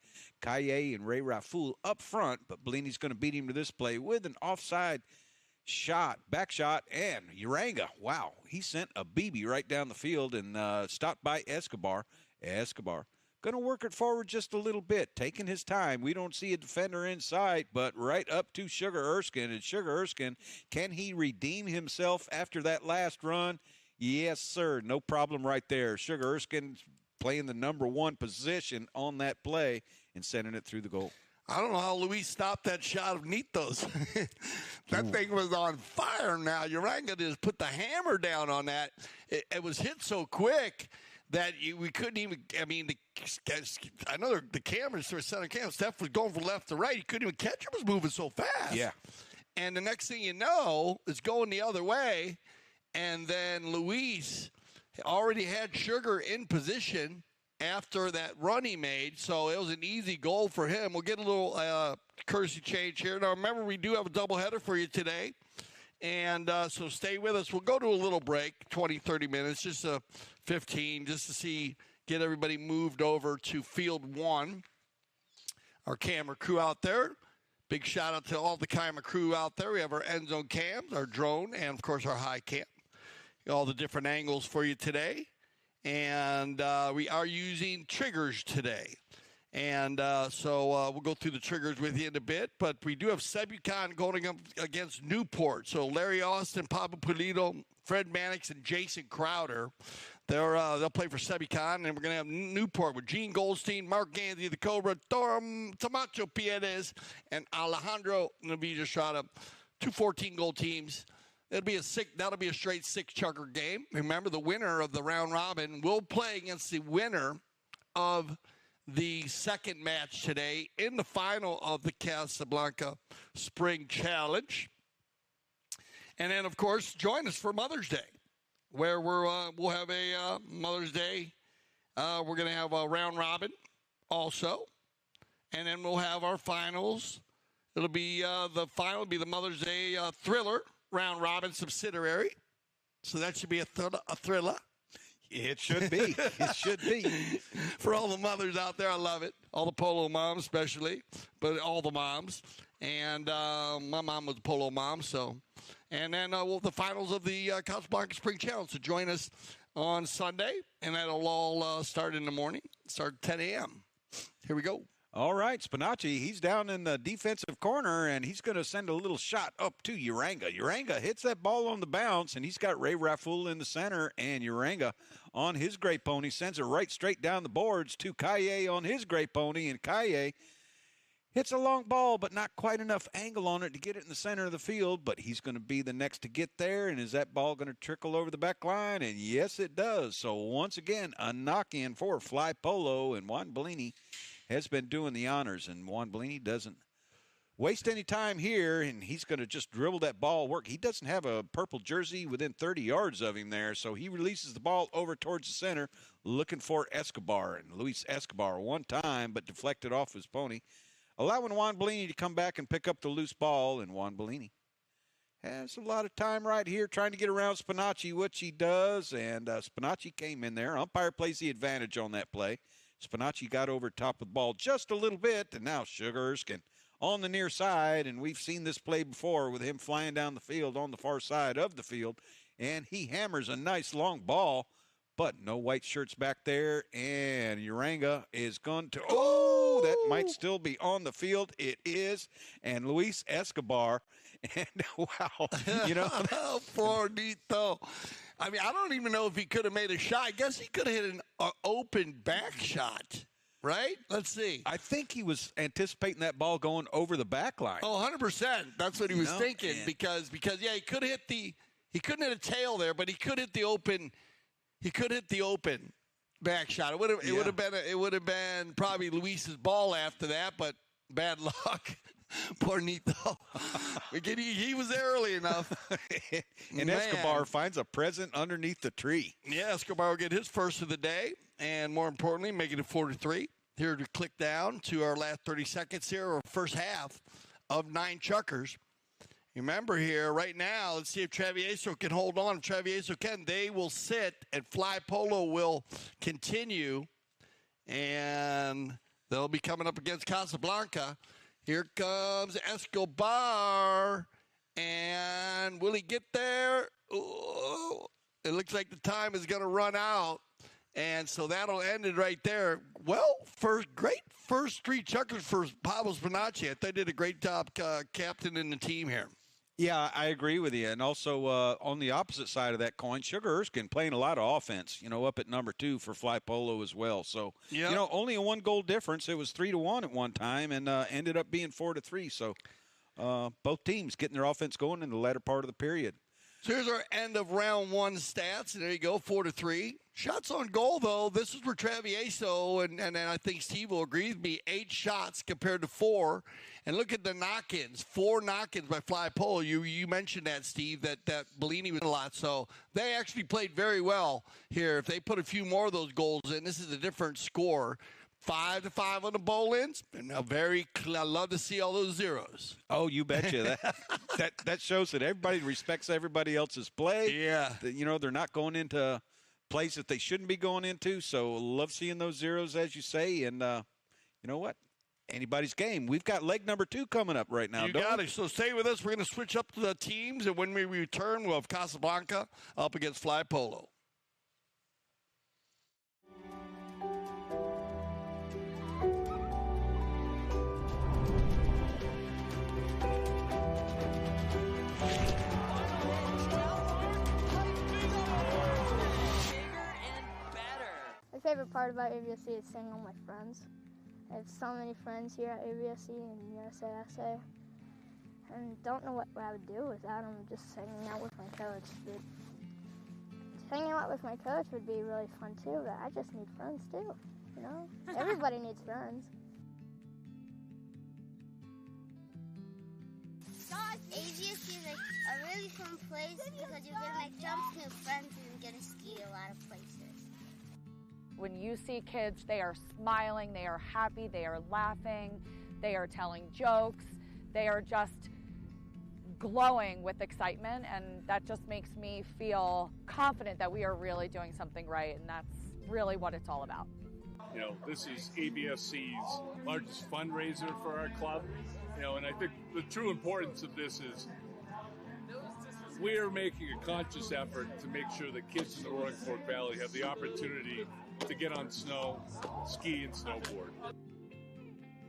Calle and Ray Raful up front, but Bellini's going to beat him to this play with an offside shot, back shot, and Uranga, wow, he sent a BB right down the field and stopped by Escobar. Escobar going to work it forward just a little bit, taking his time. We don't see a defender in sight, but right up to Sugar Erskine. And Sugar Erskine, can he redeem himself after that last run? Yes, sir. No problem right there. Sugar Erskine playing the number 1 position on that play and sending it through the goal. I don't know how Luis stopped that shot of Nitos. That thing was on fire now. Uranga just put the hammer down on that. It was hit so quick that we couldn't even, I mean, I know the cameras, center camera, Steph was going from left to right. He couldn't even catch it. It was moving so fast. Yeah. And the next thing you know, it's going the other way. And then Luis already had Sugar in position after that run he made, so it was an easy goal for him. We'll get a little courtesy change here. Now, remember, we do have a doubleheader for you today, and so stay with us. We'll go to a little break, 20, 30 minutes, just 15, just to get everybody moved over to Field 1. Our camera crew out there. Big shout-out to all the camera crew out there. We have our end zone cams, our drone, and, of course, our high cam. All the different angles for you today. And we are using triggers today. And so we'll go through the triggers with you in a bit. But we do have Sebucon going up against Newport. So Larry Austin, Pablo Pulido, Fred Mannix, and Jason Crowder. They'll play for Sebucon. And we're going to have Newport with Gene Goldstein, Mark Ganzi, the Cobra, Tomacho Piedes, and Alejandro Navija Estrada. 2 14-goal teams. That'll be a straight 6-chugger game. Remember, the winner of the round robin will play against the winner of the second match today in the final of the Casablanca Spring Challenge. And then, of course, join us for Mother's Day, where we'll have a Mother's Day. We're going to have a round robin also. And then we'll have our finals. It'll be the final will be the Mother's Day Thriller round robin subsidiary. So that should be a thriller. It should be. It should be. For all the mothers out there, I love it. All the polo moms especially, but all the moms. And my mom was a polo mom, so. And then the finals of the Casablanca Spring Challenge. So join us on Sunday, and that'll all start in the morning. Start at 10 a.m. Here we go. All right, Spinacci, he's down in the defensive corner, and he's going to send a little shot up to Uranga. Uranga hits that ball on the bounce, and he's got Ray Raful in the center, and Uranga on his gray pony sends it right straight down the boards to Kaye on his gray pony, and Kaye hits a long ball, but not quite enough angle on it to get it in the center of the field, but he's going to be the next to get there, and is that ball going to trickle over the back line? And yes, it does. So once again, a knock-in for Fly Polo, and Juan Bellini has been doing the honors, and Juan Bellini doesn't waste any time here, and he's going to just dribble that ball work. He doesn't have a purple jersey within 30 yards of him there, so he releases the ball over towards the center, looking for Escobar, and Luis Escobar one time, but deflected off his pony, allowing Juan Bellini to come back and pick up the loose ball, and Juan Bellini has a lot of time right here trying to get around Spinacci, which he does, and Spinacci came in there. Umpire plays the advantage on that play. Spinacci got over top of the ball just a little bit, and now Sugar Erskine on the near side, and we've seen this play before with him flying down the field on the far side of the field, and he hammers a nice long ball, but no white shirts back there, and Uranga is going to, that might still be on the field. It is, and Luis Escobar, and wow, Poor Nito. I mean, I don't even know if he could have made a shot. I guess he could have hit an open back shot, right? Let's see. I think he was anticipating that ball going over the back line. Oh, 100%. That's what he was thinking because yeah, he couldn't hit a tail there, but he could hit the open back shot. It would have been probably Luis's ball after that, but bad luck. Poor Nito. He was there early enough. And Escobar finds a present underneath the tree. Yeah, Escobar will get his first of the day, and more importantly, make it a 4-3. Here to click down to our last 30 seconds here, or first half of 9 chuckers. Remember here, right now, let's see if Travieso can hold on. If Travieso can, they will sit, and Fly Polo will continue, and they'll be coming up against Casablanca. Here comes Escobar, and will he get there? Ooh, it looks like the time is going to run out, and so that'll end it right there. Well, great first 3 chuckers for Pablo Spinacci. I think they did a great job captaining the team here. Yeah, I agree with you. And also on the opposite side of that coin, Sugar Erskine playing a lot of offense, up at number 2 for Fly Polo as well. So, only a 1-goal difference. It was 3-1 at one time and ended up being 4-3. So both teams getting their offense going in the latter part of the period. So here's our end of round 1 stats. And there you go, 4-3. Shots on goal, though. This is where Travieso, and I think Steve will agree with me, 8 shots compared to 4. And look at the knock-ins, 4 knock-ins by Fly Polo. You mentioned that, Steve, that Bellini was a lot. So they actually played very well here. If they put a few more of those goals in, this is a different score. 5-5 on the bowl-ins. And I love to see all those zeros. Oh, you betcha. that shows that everybody respects everybody else's play. Yeah. They're not going into plays that they shouldn't be going into. So love seeing those zeros, as you say. And you know what? Anybody's game. We've got leg number 2 coming up right now. You got it. So stay with us. We're going to switch up to the teams, and when we return, we'll have Casablanca up against Fly Polo. My favorite part about AVSC is seeing all my friends. I have so many friends here at AVSC and USASA, and don't know what I would do without them, just hanging out with my coach. But hanging out with my coach would be really fun too, but I just need friends too, you know? Everybody needs friends. AVSC is like a really fun place because you can like jump to friends and get to ski a lot of places. When you see kids, they are smiling, they are happy, they are laughing, they are telling jokes, they are just glowing with excitement, and that just makes me feel confident that we are really doing something right, and that's really what it's all about. You know, this is ABFC's largest fundraiser for our club, you know, and I think the true importance of this is we're making a conscious effort to make sure that kids in the Roaring Fork Valley have the opportunity to get on snow, ski, and snowboard.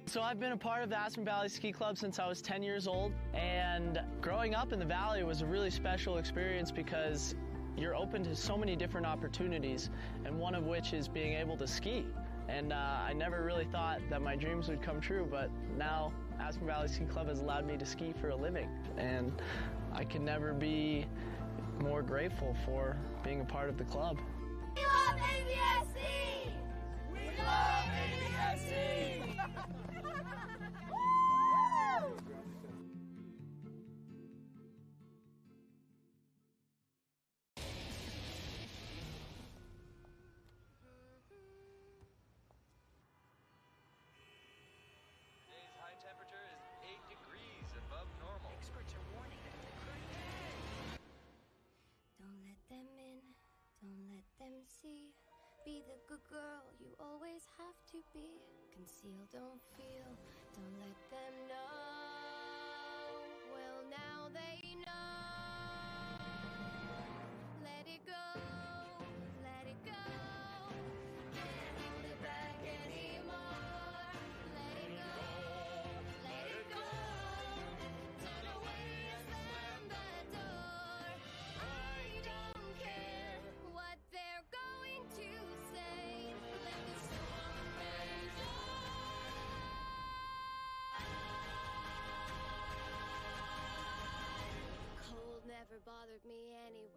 So I've been a part of the Aspen Valley Ski Club since I was 10 years old, and growing up in the valley was a really special experience because you're open to so many different opportunities, and one of which is being able to ski. And I never really thought that my dreams would come true, but now Aspen Valley Ski Club has allowed me to ski for a living, and I can never be more grateful for being a part of the club. We love ABSC! We love ABSC! See, be the good girl you always have to be. Conceal, don't feel, don't let them know. Well, now they know. Let it go, let it go. Can't hold it back anymore. Let it go, let it go. Turn away and slam the door. I don't care what they're going to say. Let the storm rage on. Cold never bothered me anyway.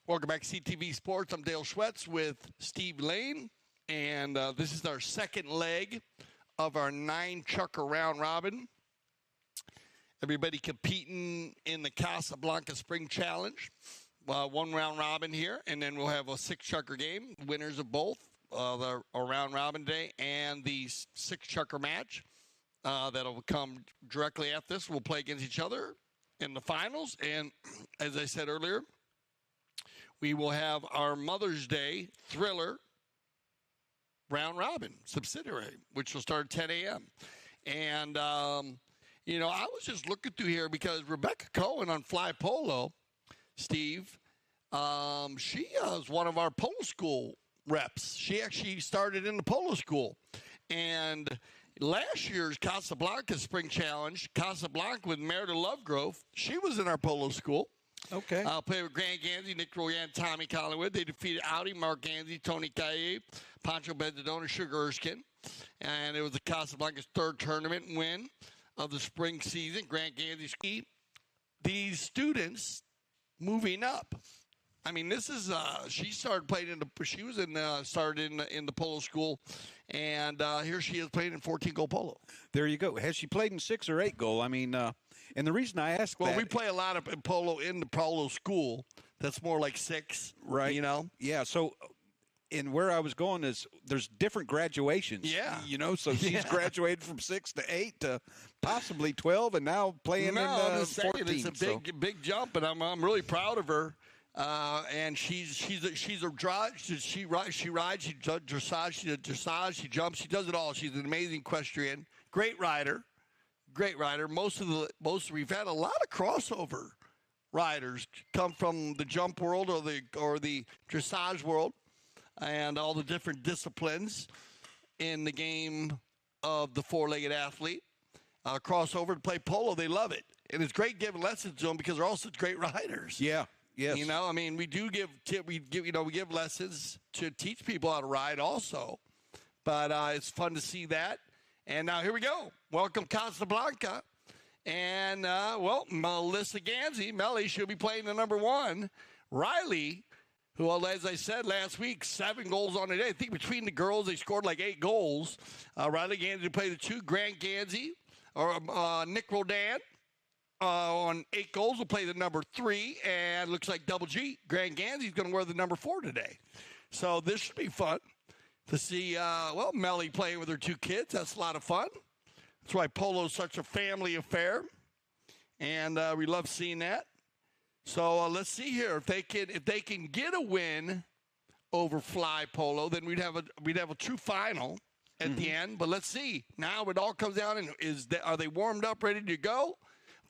Welcome back to CTV Sports. I'm Dale Schwetz with Steve Lane, and this is our second leg of our 9-chucker round robin. Everybody competing in the Casablanca Spring Challenge. One round robin here, and then we'll have a 6-chucker game. Winners of both, the round robin day and the 6-chucker match that'll come directly after this. We'll play against each other in the finals, and as I said earlier, we will have our Mother's Day Thriller round robin subsidiary, which will start at 10 a.m. And, you know, I was just looking through here because Rebecca Cohen on Fly Polo, Steve, she is one of our polo school reps. She actually started in the polo school. And last year's Casablanca Spring Challenge, Casablanca with Merida Lovegrove, she was in our polo school. Okay. Played with Grant Gansey, Nick Royan, Tommy Collingwood. They defeated Audi, Mark Gansey, Tony Caille, Pancho Benzadona, Sugar Erskine. And it was the Casablanca's third tournament win of the spring season. Grant Gansey ski. These students moving up. I mean, this is she started playing started in the polo school, and here she is playing in 14-goal polo. There you go. Has she played in 6 or 8 goal? I mean, and the reason I ask well, that, we play a lot of polo in the polo school. That's more like 6, right? You know. Yeah. So, and where I was going is there's different graduations. Yeah. You know, so she's graduated from 6 to 8 to possibly 12, and now playing in 14. It's a big jump, and I'm really proud of her. And she's a drive. She rides. She does dressage. She does dressage. She jumps. She does it all. She's an amazing equestrian. Great rider. We've had a lot of crossover riders come from the jump world or the dressage world, and all the different disciplines in the game of the 4-legged athlete. Crossover to play polo. They love it, and it's great giving lessons to them because they're all such great riders. Yeah. Yes. You know, I mean, we give lessons to teach people how to ride also, but it's fun to see that. And now here we go. Welcome Casablanca, and Melissa Gansey, Melly, she'll be playing the number 1. Riley who, as I said last week, 7 goals on the day. I think between the girls, they scored like 8 goals. Riley Gansey played the 2. Grant Gansey, or Nick Rodan, on 8 goals will play the number 3. And looks like Double G, Grant Gansey's going to wear the number 4 today. So this should be fun to see, Melly playing with her 2 kids. That's a lot of fun. That's why Polo's such a family affair. And we love seeing that. So let's see here if they can get a win over Fly Polo, then we'd have a true final at the end. But let's see. Now it all comes down and are they warmed up, ready to go?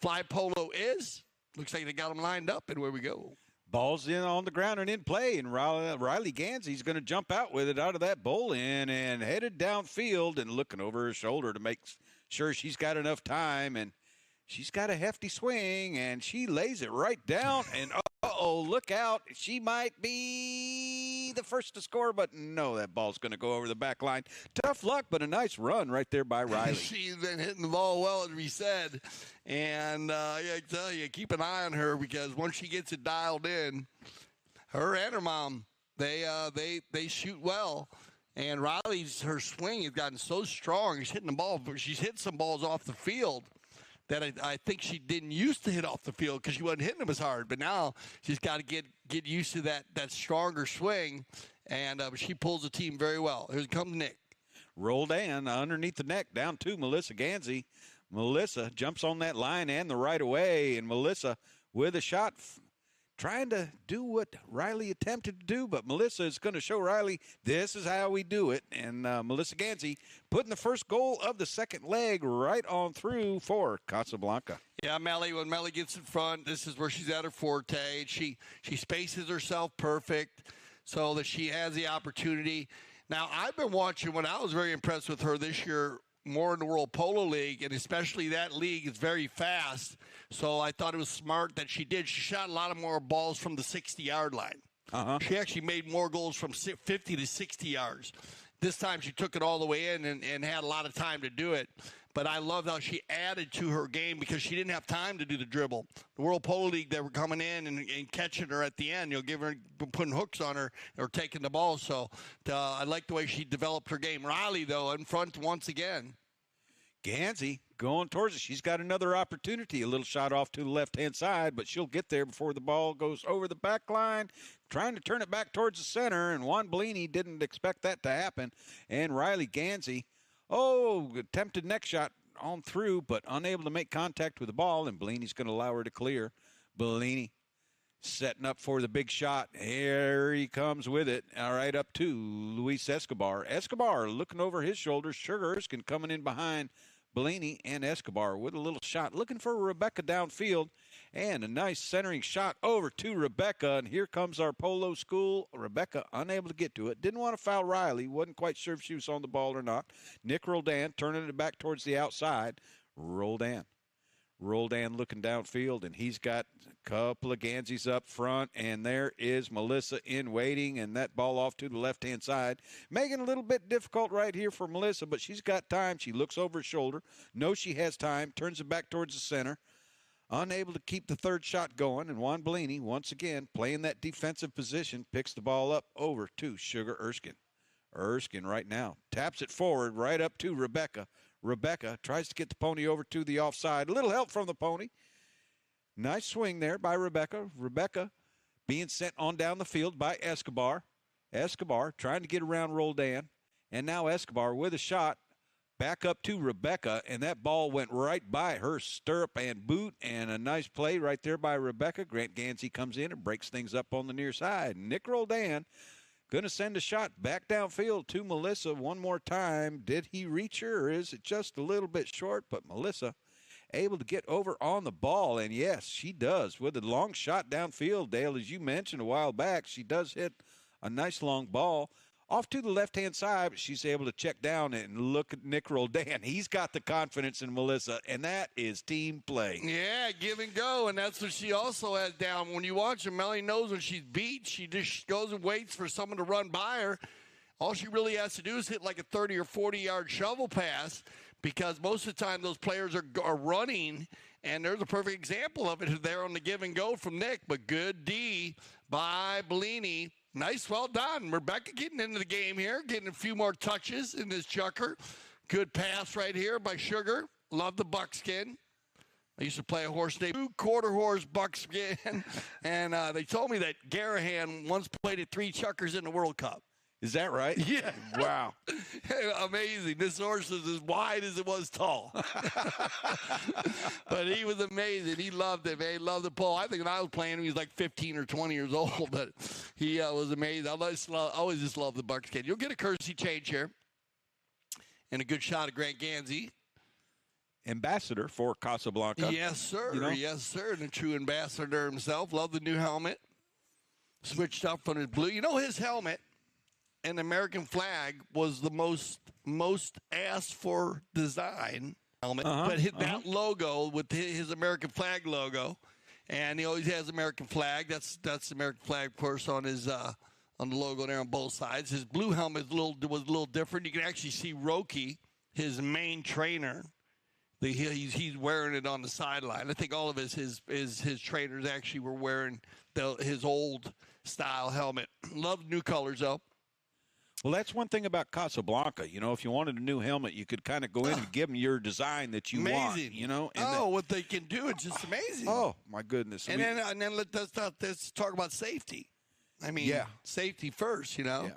Fly Polo is. Looks like they got them lined up, and where we go. Ball's in on the ground and in play, and Riley Gansey's going to jump out with it out of that bowl in and headed downfield and looking over her shoulder to make sure she's got enough time, and she's got a hefty swing, and she lays it right down, and look out. She might be the first to score, but no, that ball's going to go over the back line. Tough luck, but a nice run right there by Riley. She's been hitting the ball well, as we said, and I tell you, keep an eye on her because once she gets it dialed in, her and her mom, they shoot well. And her swing has gotten so strong. She's hitting the ball. She's hit some balls off the field that I think she didn't used to hit off the field because she wasn't hitting them as hard. But now she's got to get used to that stronger swing, and she pulls the team very well. Here comes Nick. Rolled in underneath the neck down to Melissa Gansey. Melissa jumps on that line and the right away, and Melissa with a shot trying to do what Riley attempted to do, but Melissa is going to show Riley this is how we do it. And Melissa Gansey putting the first goal of the second leg right on through for Casablanca. Yeah, Melly, when Melly gets in front, this is where she's at her forte. She spaces herself perfect so that she has the opportunity. Now, I've been watching when I was very impressed with her this year, more in the World Polo League, and especially that league is very fast. So I thought it was smart that she did. She shot a lot of more balls from the 60-yard line. She actually made more goals from 50 to 60 yards. This time she took it all the way in and had a lot of time to do it. But I love how she added to her game because she didn't have time to do the dribble. The World Polo League, they were coming in and catching her at the end. Putting hooks on her or taking the ball. So I like the way she developed her game. Riley, though, in front once again. Gansey going towards it. She's got another opportunity. A little shot off to the left-hand side, but she'll get there before the ball goes over the back line. Trying to turn it back towards the center, and Juan Bellini didn't expect that to happen. And Riley Gansey, attempted neck shot on through, but unable to make contact with the ball, and Bellini's going to allow her to clear. Bellini setting up for the big shot. Here he comes with it. All right, up to Luis Escobar. Escobar looking over his shoulder. Sugar Erskine coming in behind Bellini and Escobar with a little shot. Looking for Rebecca downfield. And a nice centering shot over to Rebecca. And here comes our Polo school. Rebecca unable to get to it. Didn't want to foul Riley. Wasn't quite sure if she was on the ball or not. Nick Roldan turning it back towards the outside. Roldan looking downfield, and he's got a couple of Ganseys up front, and there is Melissa in waiting, and that ball off to the left-hand side. Making it a little bit difficult right here for Melissa, but she's got time. She looks over her shoulder, knows she has time, turns it back towards the center. Unable to keep the third shot going, and Juan Bellini, once again, playing that defensive position, picks the ball up over to Sugar Erskine. Erskine right now taps it forward right up to Rebecca. Rebecca tries to get the pony over to the offside. A little help from the pony. Nice swing there by Rebecca. Rebecca being sent on down the field by Escobar. Escobar trying to get around Roldan. And now Escobar with a shot back up to Rebecca. And that ball went right by her stirrup and boot. And a nice play right there by Rebecca. Grant Gansey comes in and breaks things up on the near side. Nick Roldan going to send a shot back downfield to Melissa one more time. Did he reach her, or is it just a little bit short? But Melissa able to get over on the ball, and yes, she does. With a long shot downfield, Dale, as you mentioned a while back, she does hit a nice long ball off to the left-hand side, but she's able to check down and look at Nick Roldan. He's got the confidence in Melissa, and that is team play. Yeah, give and go, and that's what she also has down. When you watch her, Melly knows when she's beat, she just goes and waits for someone to run by her. All she really has to do is hit like a 30 or 40-yard shovel pass, because most of the time those players are running, and there's a perfect example of it there on the give and go from Nick. But good D by Bellini. Nice, well done. Rebecca getting into the game here, getting a few more touches in this chucker. Good pass right here by Sugar. Love the buckskin. I used to play a horse named Quarter Horse Buckskin, and they told me that Garahan once played at 3 chuckers in the World Cup. Is that right? Yeah. Wow. Amazing. This horse is as wide as it was tall. But he was amazing. He loved it, man. He loved the pole. I think when I was playing, he was like 15 or 20 years old, but he was amazing. I always just love the buckskin. You'll get a courtesy change here and a good shot of Grant Gansey. Ambassador for Casablanca. Yes, sir. You know? Yes, sir. And a true ambassador himself. Love the new helmet. Switched up from his blue. You know, his helmet and American flag was the most asked for design helmet. But that logo with his American flag logo, and he always has American flag. That's the American flag, of course, on his on the logo there on both sides. His blue helmet was a little different. You can actually see Roki, his main trainer. He's wearing it on the sideline. I think all of his trainers actually were wearing his old style helmet. Love new colors though. Well, that's one thing about Casablanca. You know, if you wanted a new helmet, you could kind of go in and give them your design that you want. You know, and what they can do, it's just amazing. Oh my goodness! And then let's talk about safety. I mean, safety first. You know. Yeah.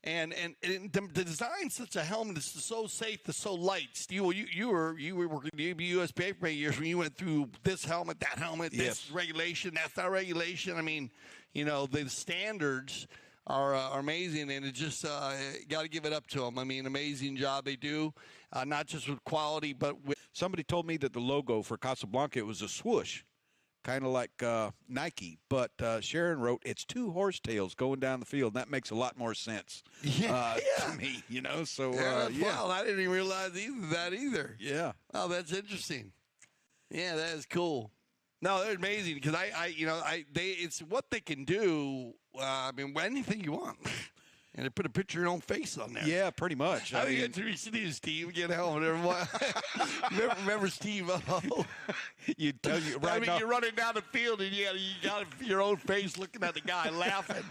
And the design such a helmet is so safe, it's so light. Steve, you were working at the USPA for 8 years when you went through this helmet, that helmet, this regulation, that's not regulation. I mean, you know, the standards are amazing, and it just got to give it up to them. I mean, amazing job they do, not just with quality, but with. Somebody told me that the logo for Casablanca, it was a swoosh. Kind of like Nike, but Sharon wrote, it's 2 horsetails going down the field. That makes a lot more sense to me, you know. So, well, I didn't even realize that either. Yeah. Oh, that's interesting. Yeah, that is cool. No, they're amazing because it's what they can do. I mean, anything you want. And they put a picture of your own face on there. Yeah, pretty much. I mean, Steve, get home and everyone. remember Steve? You you're running down the field and you got your own face looking at the guy laughing.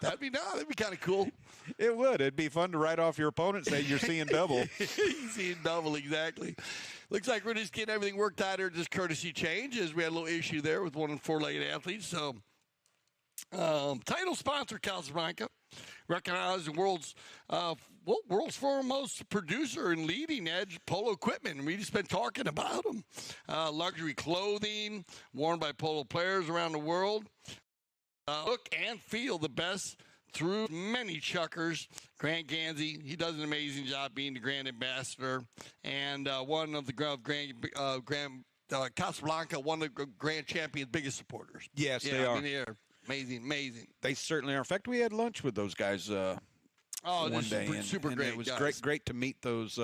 That'd be kind of cool. It would. It'd be fun to write off your opponent and say you're seeing double. You're seeing double, exactly. Looks like we're just getting everything worked out here. Just courtesy changes. We had a little issue there with one of the 4-legged athletes. So, title sponsor Casablanca. Recognized the world's foremost producer and leading edge polo equipment. We just been talking about them. Luxury clothing worn by polo players around the world. Look and feel the best through many chuckers. Grant Gansey, he does an amazing job being the grand ambassador and one of the Casablanca, one of the grand champion's biggest supporters. Yes, they are. I mean, they're amazing. They certainly are. In fact, we had lunch with those guys one day. Super great. It was guys. great to meet those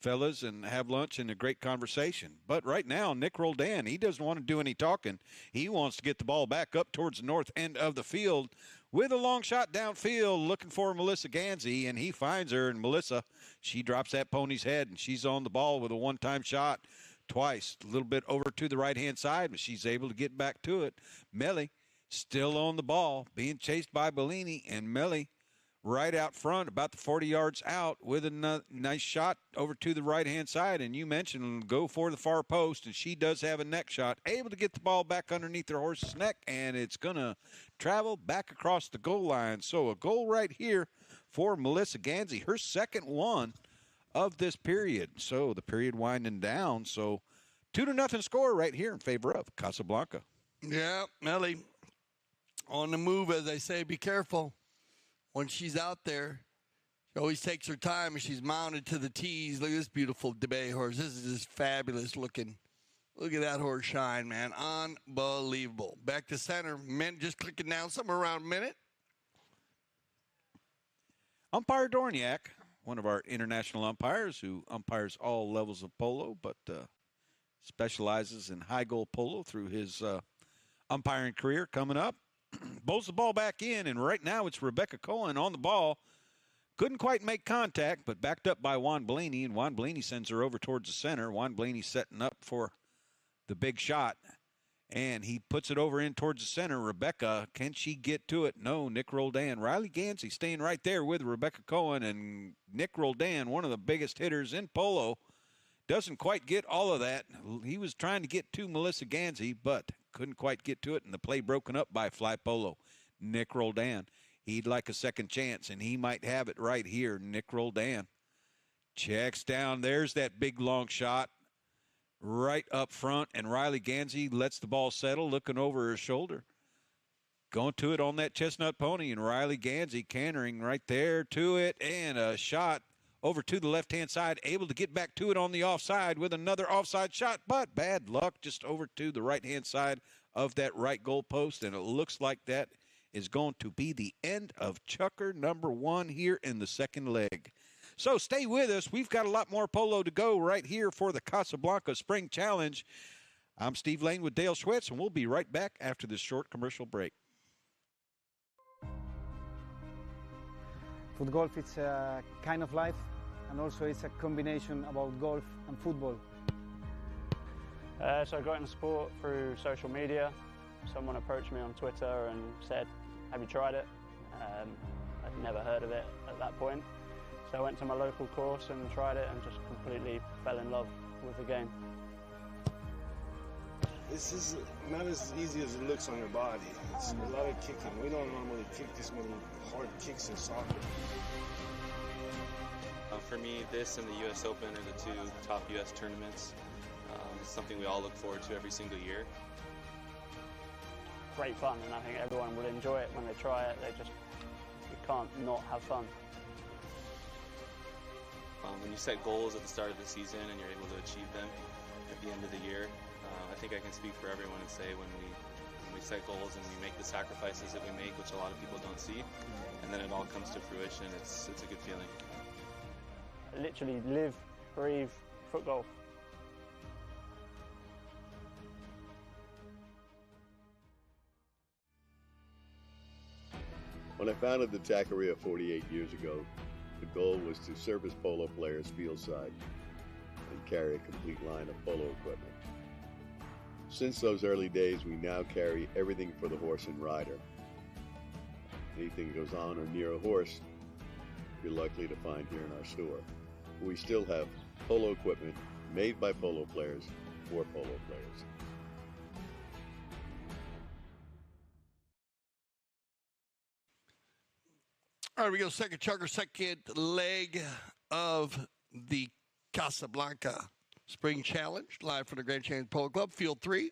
fellas and have lunch and a great conversation. But right now, Nick Roldan, he doesn't want to do any talking. He wants to get the ball back up towards the north end of the field with a long shot downfield looking for Melissa Gansey, and he finds her. And Melissa, she drops that pony's head, and she's on the ball with a one-time shot twice. A little bit over to the right-hand side, but she's able to get back to it. Melly still on the ball, being chased by Bellini, and Melly right out front, about the 40 yards out, with a nice shot over to the right-hand side. And you mentioned go for the far post, and she does have a neck shot, able to get the ball back underneath her horse's neck, and it's going to travel back across the goal line. So a goal right here for Melissa Gansey, her second one of this period. So the period winding down. So 2-0 score right here in favor of Casablanca. Yeah, Melly on the move, as I say. Be careful when she's out there. She always takes her time, and she's mounted to the tees. Look at this beautiful bay horse. This is just fabulous looking. Look at that horse shine, man. Unbelievable. Back to center. Just clicking down somewhere around a minute. Umpire Dorniak, one of our international umpires who umpires all levels of polo, but specializes in high goal polo through his umpiring career coming up. Bowls the ball back in, and right now it's Rebecca Cohen on the ball. Couldn't quite make contact, but backed up by Juan Blaney, and Juan Blaney sends her over towards the center. Juan Blaney setting up for the big shot, and he puts it over in towards the center. Rebecca, can she get to it? No, Nick Roldan. Riley Gansey staying right there with Rebecca Cohen, and Nick Roldan, one of the biggest hitters in polo, doesn't quite get all of that. He was trying to get to Melissa Gansey, but couldn't quite get to it, and the play broken up by Fly Polo. Nick Roldan. He'd like a second chance, and he might have it right here. Nick Roldan checks down. There's that big long shot right up front, and Riley Gansey lets the ball settle, looking over her shoulder. Going to it on that chestnut pony, and Riley Gansey cantering right there to it, and a shot over to the left-hand side, able to get back to it on the offside with another offside shot, but bad luck just over to the right-hand side of that right goal post, and it looks like that is going to be the end of Chucker number 1 here in the second leg. So stay with us. We've got a lot more polo to go right here for the Casablanca Spring Challenge. I'm Steve Lane with Dale Schwitz, and we'll be right back after this short commercial break. Foot golf is a kind of life, and also it's a combination about golf and football. So I got into sport through social media. Someone approached me on Twitter and said, have you tried it? I'd never heard of it at that point. So I went to my local course and tried it and just completely fell in love with the game. This is not as easy as it looks on your body. It's a lot of kicking. We don't normally kick this many hard kicks in soccer. For me, this and the U.S. Open are the 2 top U.S. tournaments. It's something we all look forward to every single year. Great fun, and I think everyone will enjoy it when they try it. You can't not have fun. When you set goals at the start of the season and you're able to achieve them at the end of the year, I think I can speak for everyone and say when we set goals and we make the sacrifices that we make, which a lot of people don't see, and then it all comes to fruition, it's a good feeling. I literally live, breathe foot golf. When I founded the Taqueria 48 years ago, the goal was to service polo players fieldside and carry a complete line of polo equipment. Since those early days, we now carry everything for the horse and rider. Anything goes on or near a horse, you're likely to find here in our store. We still have polo equipment made by polo players for polo players. All right, we go second chucker, second leg of the Casablanca Spring Challenge, live from the Grand Canyon Polo Club, Field 3. I'd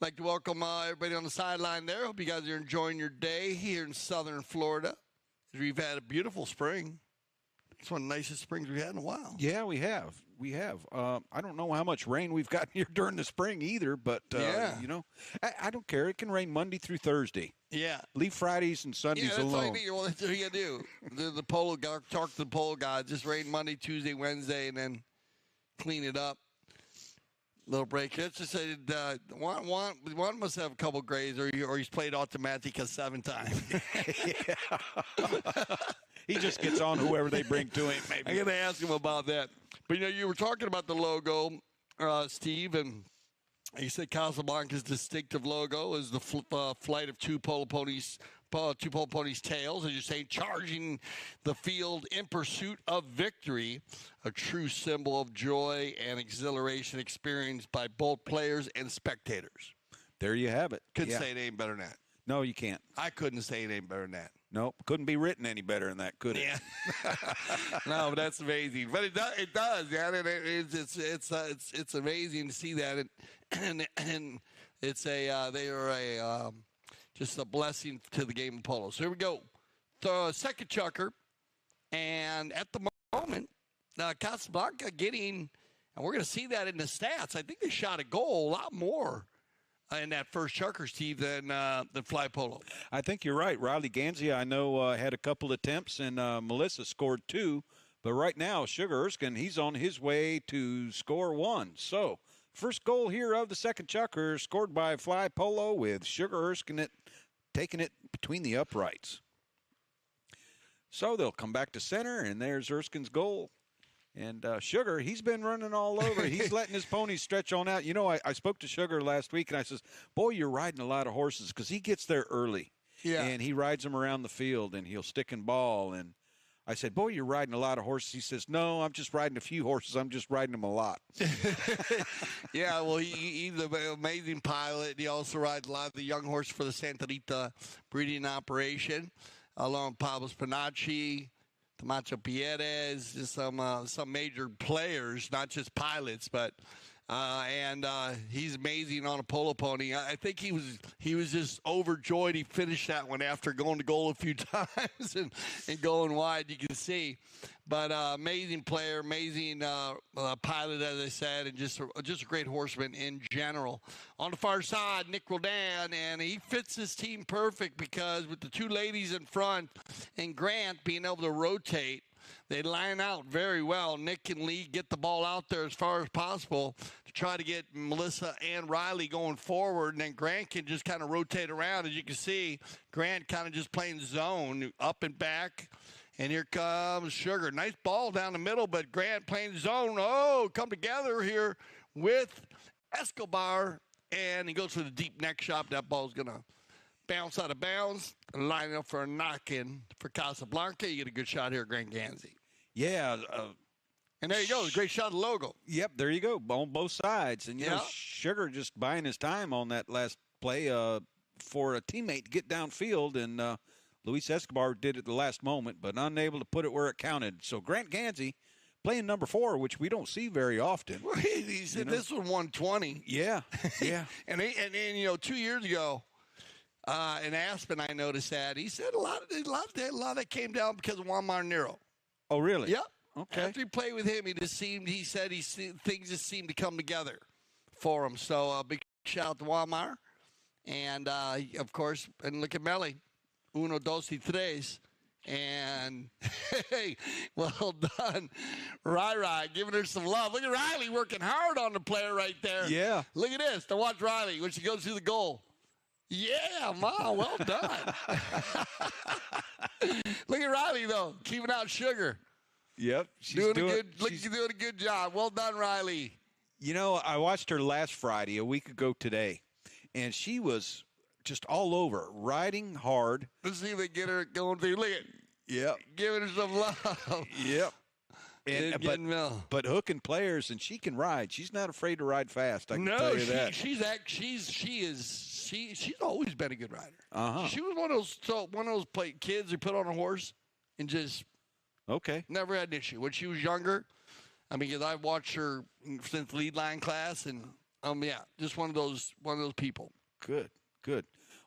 like to welcome everybody on the sideline there. Hope you guys are enjoying your day here in southern Florida. We've had a beautiful spring. It's one of the nicest springs we've had in a while. Yeah, we have. I don't know how much rain we've got here during the spring either, but, you know, I don't care. It can rain Monday through Thursday. Yeah. Leave Fridays and Sundays alone. All you need. Well, that's what you do. The polo guy, talk to the polo guy. Just rain Monday, Tuesday, Wednesday, and then clean it up. Little break. Let's just say Juan must have a couple grades, or he's played Automatica 7 times. He just gets on whoever they bring to him. Maybe. I'm going to ask him about that. But, you know, you were talking about the logo, Steve, and you said Casablanca's distinctive logo is the flight of two polo ponies' tails, as you're saying, charging the field in pursuit of victory, a true symbol of joy and exhilaration experienced by both players and spectators. There you have it. Couldn't say it ain't better than that. No, you can't. I couldn't say it ain't better than that. Nope, couldn't be written any better than that, could it? Yeah. No, but that's amazing. But it does, yeah. It's amazing to see that, and it's they are just a blessing to the game of polo. So here we go, the second chucker, and at the moment, Casablanca getting, and we're going to see that in the stats. I think they shot a goal a lot more in that first chucker, Steve, than fly polo. I think you're right. Riley Gansey, I know, had a couple attempts, and Melissa scored 2. But right now, Sugar Erskine, he's on his way to score 1. So, first goal here of the second chucker, scored by fly polo, with Sugar Erskine taking it between the uprights. So they'll come back to center, and there's Erskine's goal. And Sugar, he's been running all over. He's letting his ponies stretch on out. You know, I spoke to Sugar last week, and I says, boy, you're riding a lot of horses, because he gets there early. Yeah. And he rides them around the field, and he'll stick and ball. And I said, boy, you're riding a lot of horses. He says, no, I'm just riding a few horses. I'm just riding them a lot. Yeah, well, he's an amazing pilot. He also rides a lot of the young horses for the Santa Rita breeding operation, along with Pablo Spinacci, Camacho Pierres, just some major players, not just pilots, but and he's amazing on a polo pony. I think he was just overjoyed. He finished that one after going to goal a few times and going wide. You can see, but amazing player, amazing pilot, as I said, and just a great horseman in general. On the far side, Nick Roldan, and he fits his team perfect because with the two ladies in front and Grant being able to rotate, they line out very well. Nick and Lee get the ball out there as far as possible to try to get Melissa and Riley going forward, and then Grant can just kind of rotate around. As you can see, Grant kind of just playing zone, up and back. And here comes Sugar. Nice ball down the middle, but Grant playing zone. Oh, come together here with Escobar, and he goes for the deep neck shot. That ball's going to bounce out of bounds, line up for a knock-in for Casablanca. You get a good shot here, Grant Gansey. Yeah. And there you go. Great shot of the logo. Yep, there you go. On both sides. And, you know, Yep. Sugar just buying his time on that last play for a teammate to get downfield. And Luis Escobar did it at the last moment, but unable to put it where it counted. So Grant Gansey playing number 4, which we don't see very often. He said this one 120. Yeah, yeah. and you know, 2 years ago, in Aspen, I noticed that. He said a lot of that came down because of Juan Marinero. Oh, really? Yep. Okay. After he played with him, he said things just seemed to come together for him. So big shout out to Juan Mar. And, of course, and look at Melly. Uno, dos, y tres. And, hey, well done. Rai, giving her some love. Look at Riley working hard on the player right there. Yeah. Look at this. Now watch Riley when she goes through the goal. Yeah, Mom, well done. Look at Riley, though, keeping out Sugar. Yep. She's doing a good job. Well done, Riley. You know, I watched her last Friday, a week ago today, and she was just all over, riding hard. Let's see if they get her going through. Look at Yep. Giving her some love. Yep. But hooking players, and she can ride. She's not afraid to ride fast. I can tell you that. She's always been a good rider. Uh-huh. She was one of those kids who put on a horse and just never had an issue. When she was younger, I mean, because I've watched her since lead line class, and just one of those people. Good.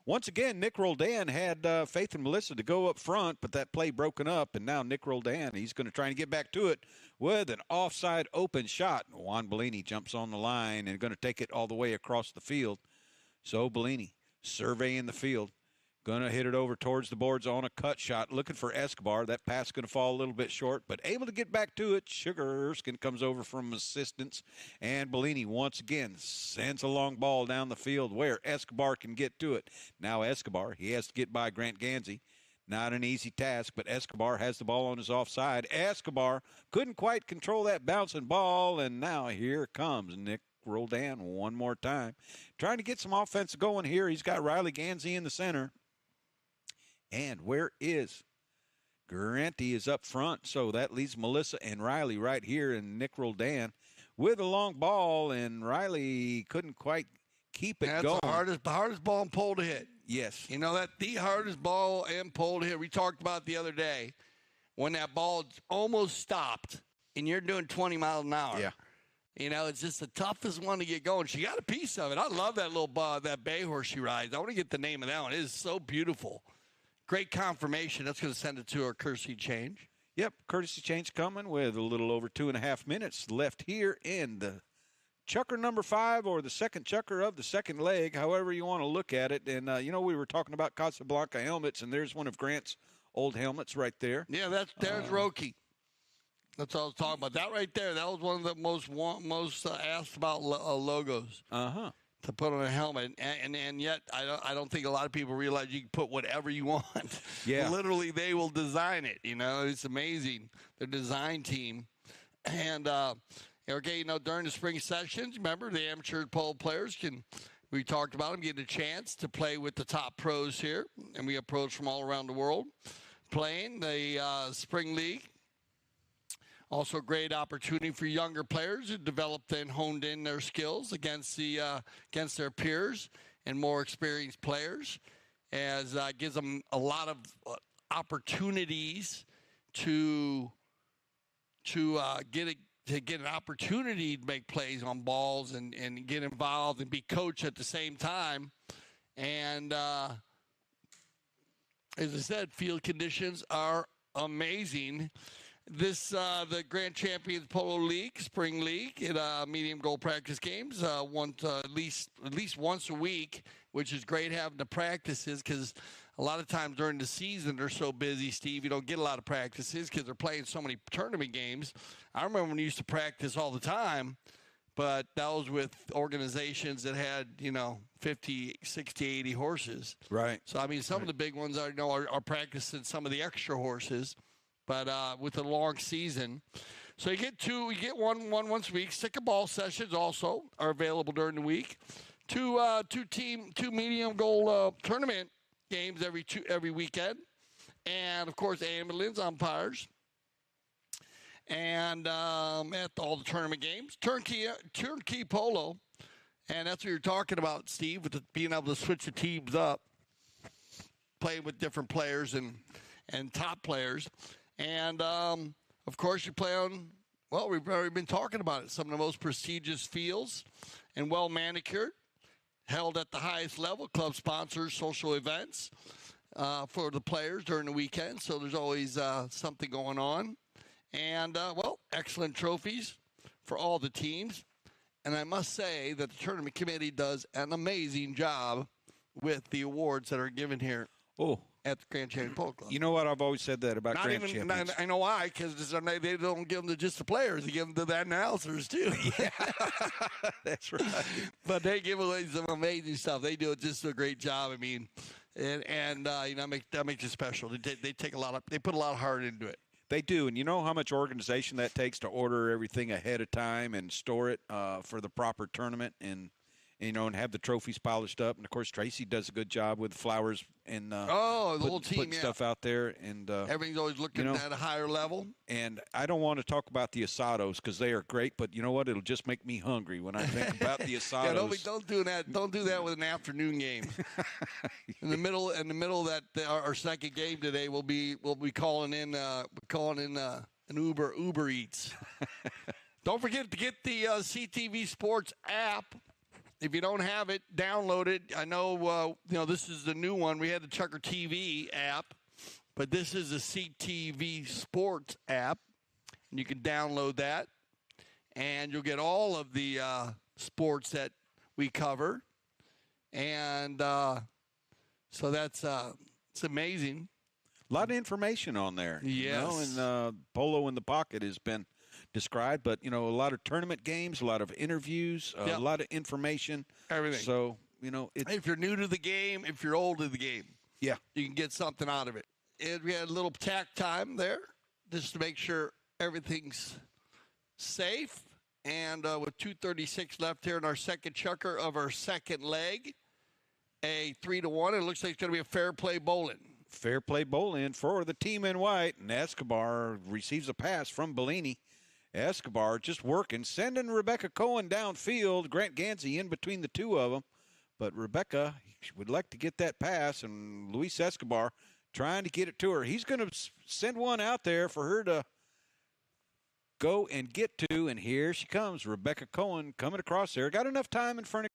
Once again, Nick Roldan had Faith and Melissa to go up front, but that play broken up, and now Nick Roldan, he's going to try and get back to it with an offside open shot. Juan Bellini jumps on the line and going to take it all the way across the field. So Bellini surveying the field, going to hit it over towards the boards on a cut shot, looking for Escobar. That pass going to fall a little bit short, but able to get back to it. Sugar Erskine comes over from assistance, and Bellini once again sends a long ball down the field where Escobar can get to it. Now Escobar, he has to get by Grant Gansey. Not an easy task, but Escobar has the ball on his offside. Escobar couldn't quite control that bouncing ball, and now here comes Nick Roldan one more time. Trying to get some offense going here. He's got Riley Gansey in the center. And where is Garanti is up front, so that leaves Melissa and Riley right here, and Nick Roldan with a long ball, and Riley couldn't quite keep it going. That's the hardest ball and pole to hit. Yes. You know, that's the hardest ball and pole to hit. We talked about it the other day when that ball almost stopped, and you're doing 20 miles an hour. Yeah. You know, it's just the toughest one to get going. She got a piece of it. I love that little that bay horse she rides. I want to get the name of that one. It is so beautiful. Great confirmation. That's going to send it to our courtesy change. Yep, courtesy change coming with a little over 2.5 minutes left here in the chucker number 5, or the second chucker of the second leg, however you want to look at it. And, we were talking about Casablanca helmets, and there's one of Grant's old helmets right there. Yeah, there's Roki. That's what I was talking about. That right there, that was one of the most asked about logos. Uh-huh. to put on a helmet, and yet I don't think a lot of people realize you can put whatever you want. Yeah. Literally, they will design it. It's amazing. Their design team, and okay, during the spring sessions, remember the amateur polo players we talked about them getting a chance to play with the top pros here, and we have pros from all around the world playing the spring league. Also, a great opportunity for younger players who developed and honed in their skills against their peers and more experienced players, as gives them a lot of opportunities to get an opportunity to make plays on balls and get involved and be coached at the same time. And as I said, field conditions are amazing. The Grand Champions Polo League, Spring League, medium goal practice games, at least once a week, which is great having the practices because a lot of times during the season they're so busy, Steve, you don't get a lot of practices because they're playing so many tournament games. I remember when we used to practice all the time, but that was with organizations that had, 50, 60, 80 horses. Right. So, some of the big ones are practicing some of the extra horses. But with a long season, so you get one once a week. Stick and ball sessions also are available during the week. Two medium goal tournament games every weekend, and of course ambulance umpires, and at all the tournament games, turnkey polo, and that's what you're talking about, Steve, with being able to switch the teams up, playing with different players and top players. And, of course, you play on, we've already been talking about it, some of the most prestigious fields and well-manicured, held at the highest level, club sponsors, social events for the players during the weekend. So there's always something going on. And, excellent trophies for all the teams. And I must say that the tournament committee does an amazing job with the awards that are given here. Oh. At the Grand Champion Polo Club. You know what? I've always said that about Grand Champions. I know why, because they don't give them to just the players. They give them to the announcers, too. Yeah, that's right. But they give away some amazing stuff. They do just a great job. That makes it special. They put a lot of heart into it. They do, and you know how much organization that takes to order everything ahead of time and store it for the proper tournament and have the trophies polished up. And, of course, Tracy does a good job with flowers and the whole team, putting stuff out there. And everything's always looking at a higher level. And I don't want to talk about the asados because they are great, but you know what? It'll just make me hungry when I think about the asados. Don't do that. Don't do that with an afternoon game. in the middle of that, our second game today, we'll be calling in an Uber Eats. Don't forget to get the CTV Sports app. If you don't have it, download it. I know, this is the new one. We had the Chucker TV app, but this is the CTV Sports app, and you can download that, and you'll get all of the sports that we cover, and so that's it's amazing. A lot of information on there. Yes. And Polo in the Pocket has been described, but a lot of tournament games, a lot of interviews, a lot of information, everything. So if you're new to the game, if you're old to the game, you can get something out of it. And we had a little tack time there just to make sure everything's safe. And with 2:36 left here in our second chucker of our second leg, a 3-1. It looks like it's going to be a fair play bowling. Fair play bowling for the team in white, and Escobar receives a pass from Bellini. Escobar just working, sending Rebecca Cohen downfield. Grant Gansey in between the two of them. But Rebecca would like to get that pass, and Luis Escobar trying to get it to her. He's going to send one out there for her to go and get to, and here she comes. Rebecca Cohen coming across there. Got enough time in front of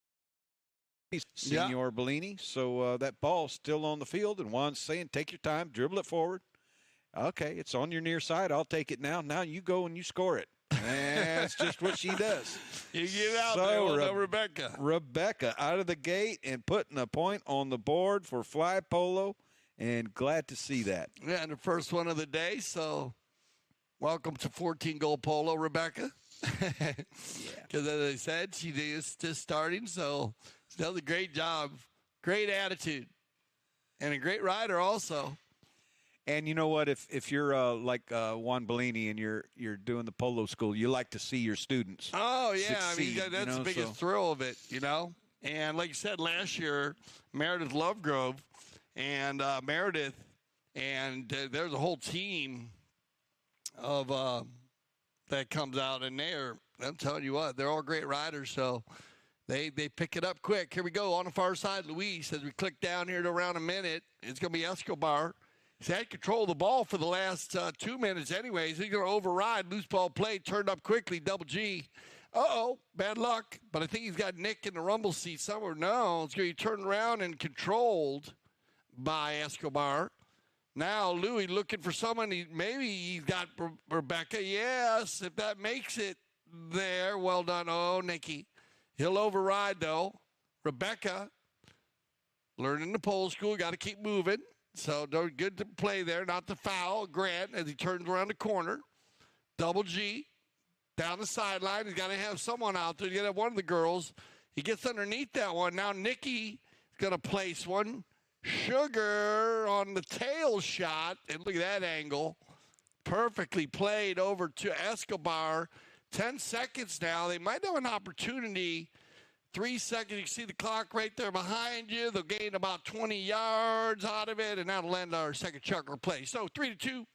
Senor Bellini. So that ball's still on the field, and Juan's saying, take your time, dribble it forward. Okay, it's on your near side. I'll take it now. Now you go and you score it. And that's just what she does. You get out there with Rebecca. Rebecca out of the gate and putting a point on the board for fly polo, and glad to see that. Yeah, and the first one of the day, so welcome to 14 Goal Polo, Rebecca. Because as I said, she is just starting, so she does a great job. Great attitude. And a great rider also. And you know what? If you're like Juan Bellini and you're doing the polo school, you like to see your students. Oh yeah, succeed, I mean that's the biggest thrill of it, you know. And like you said, last year Meredith Lovegrove and Meredith and there's a whole team of that comes out, and I'm telling you what, they're all great riders. So they pick it up quick. Here we go on the far side, Luis. As we click down here to around a minute, it's going to be Escobar. He's had control of the ball for the last 2 minutes anyways. He's going to override. Loose ball play. Turned up quickly. Double G. Uh-oh. Bad luck. But I think he's got Nick in the rumble seat somewhere. No. It's going to be turned around and controlled by Escobar. Now Louis looking for someone. Maybe he's got Rebecca. Yes. If that makes it there. Well done. Oh, Nikki. He'll override, though. Rebecca. Learning the pole school. Got to keep moving. So good to play there, not to foul. Grant as he turns around the corner. Double G down the sideline. He's got to have someone out there. He's got to have one of the girls. He gets underneath that one. Now Nikki is going to place one. Sugar on the tail shot. And look at that angle. Perfectly played over to Escobar. 10 seconds now. They might have an opportunity. 3 seconds, you can see the clock right there behind you. They'll gain about 20 yards out of it, and that'll end our second chucker play. So 3-2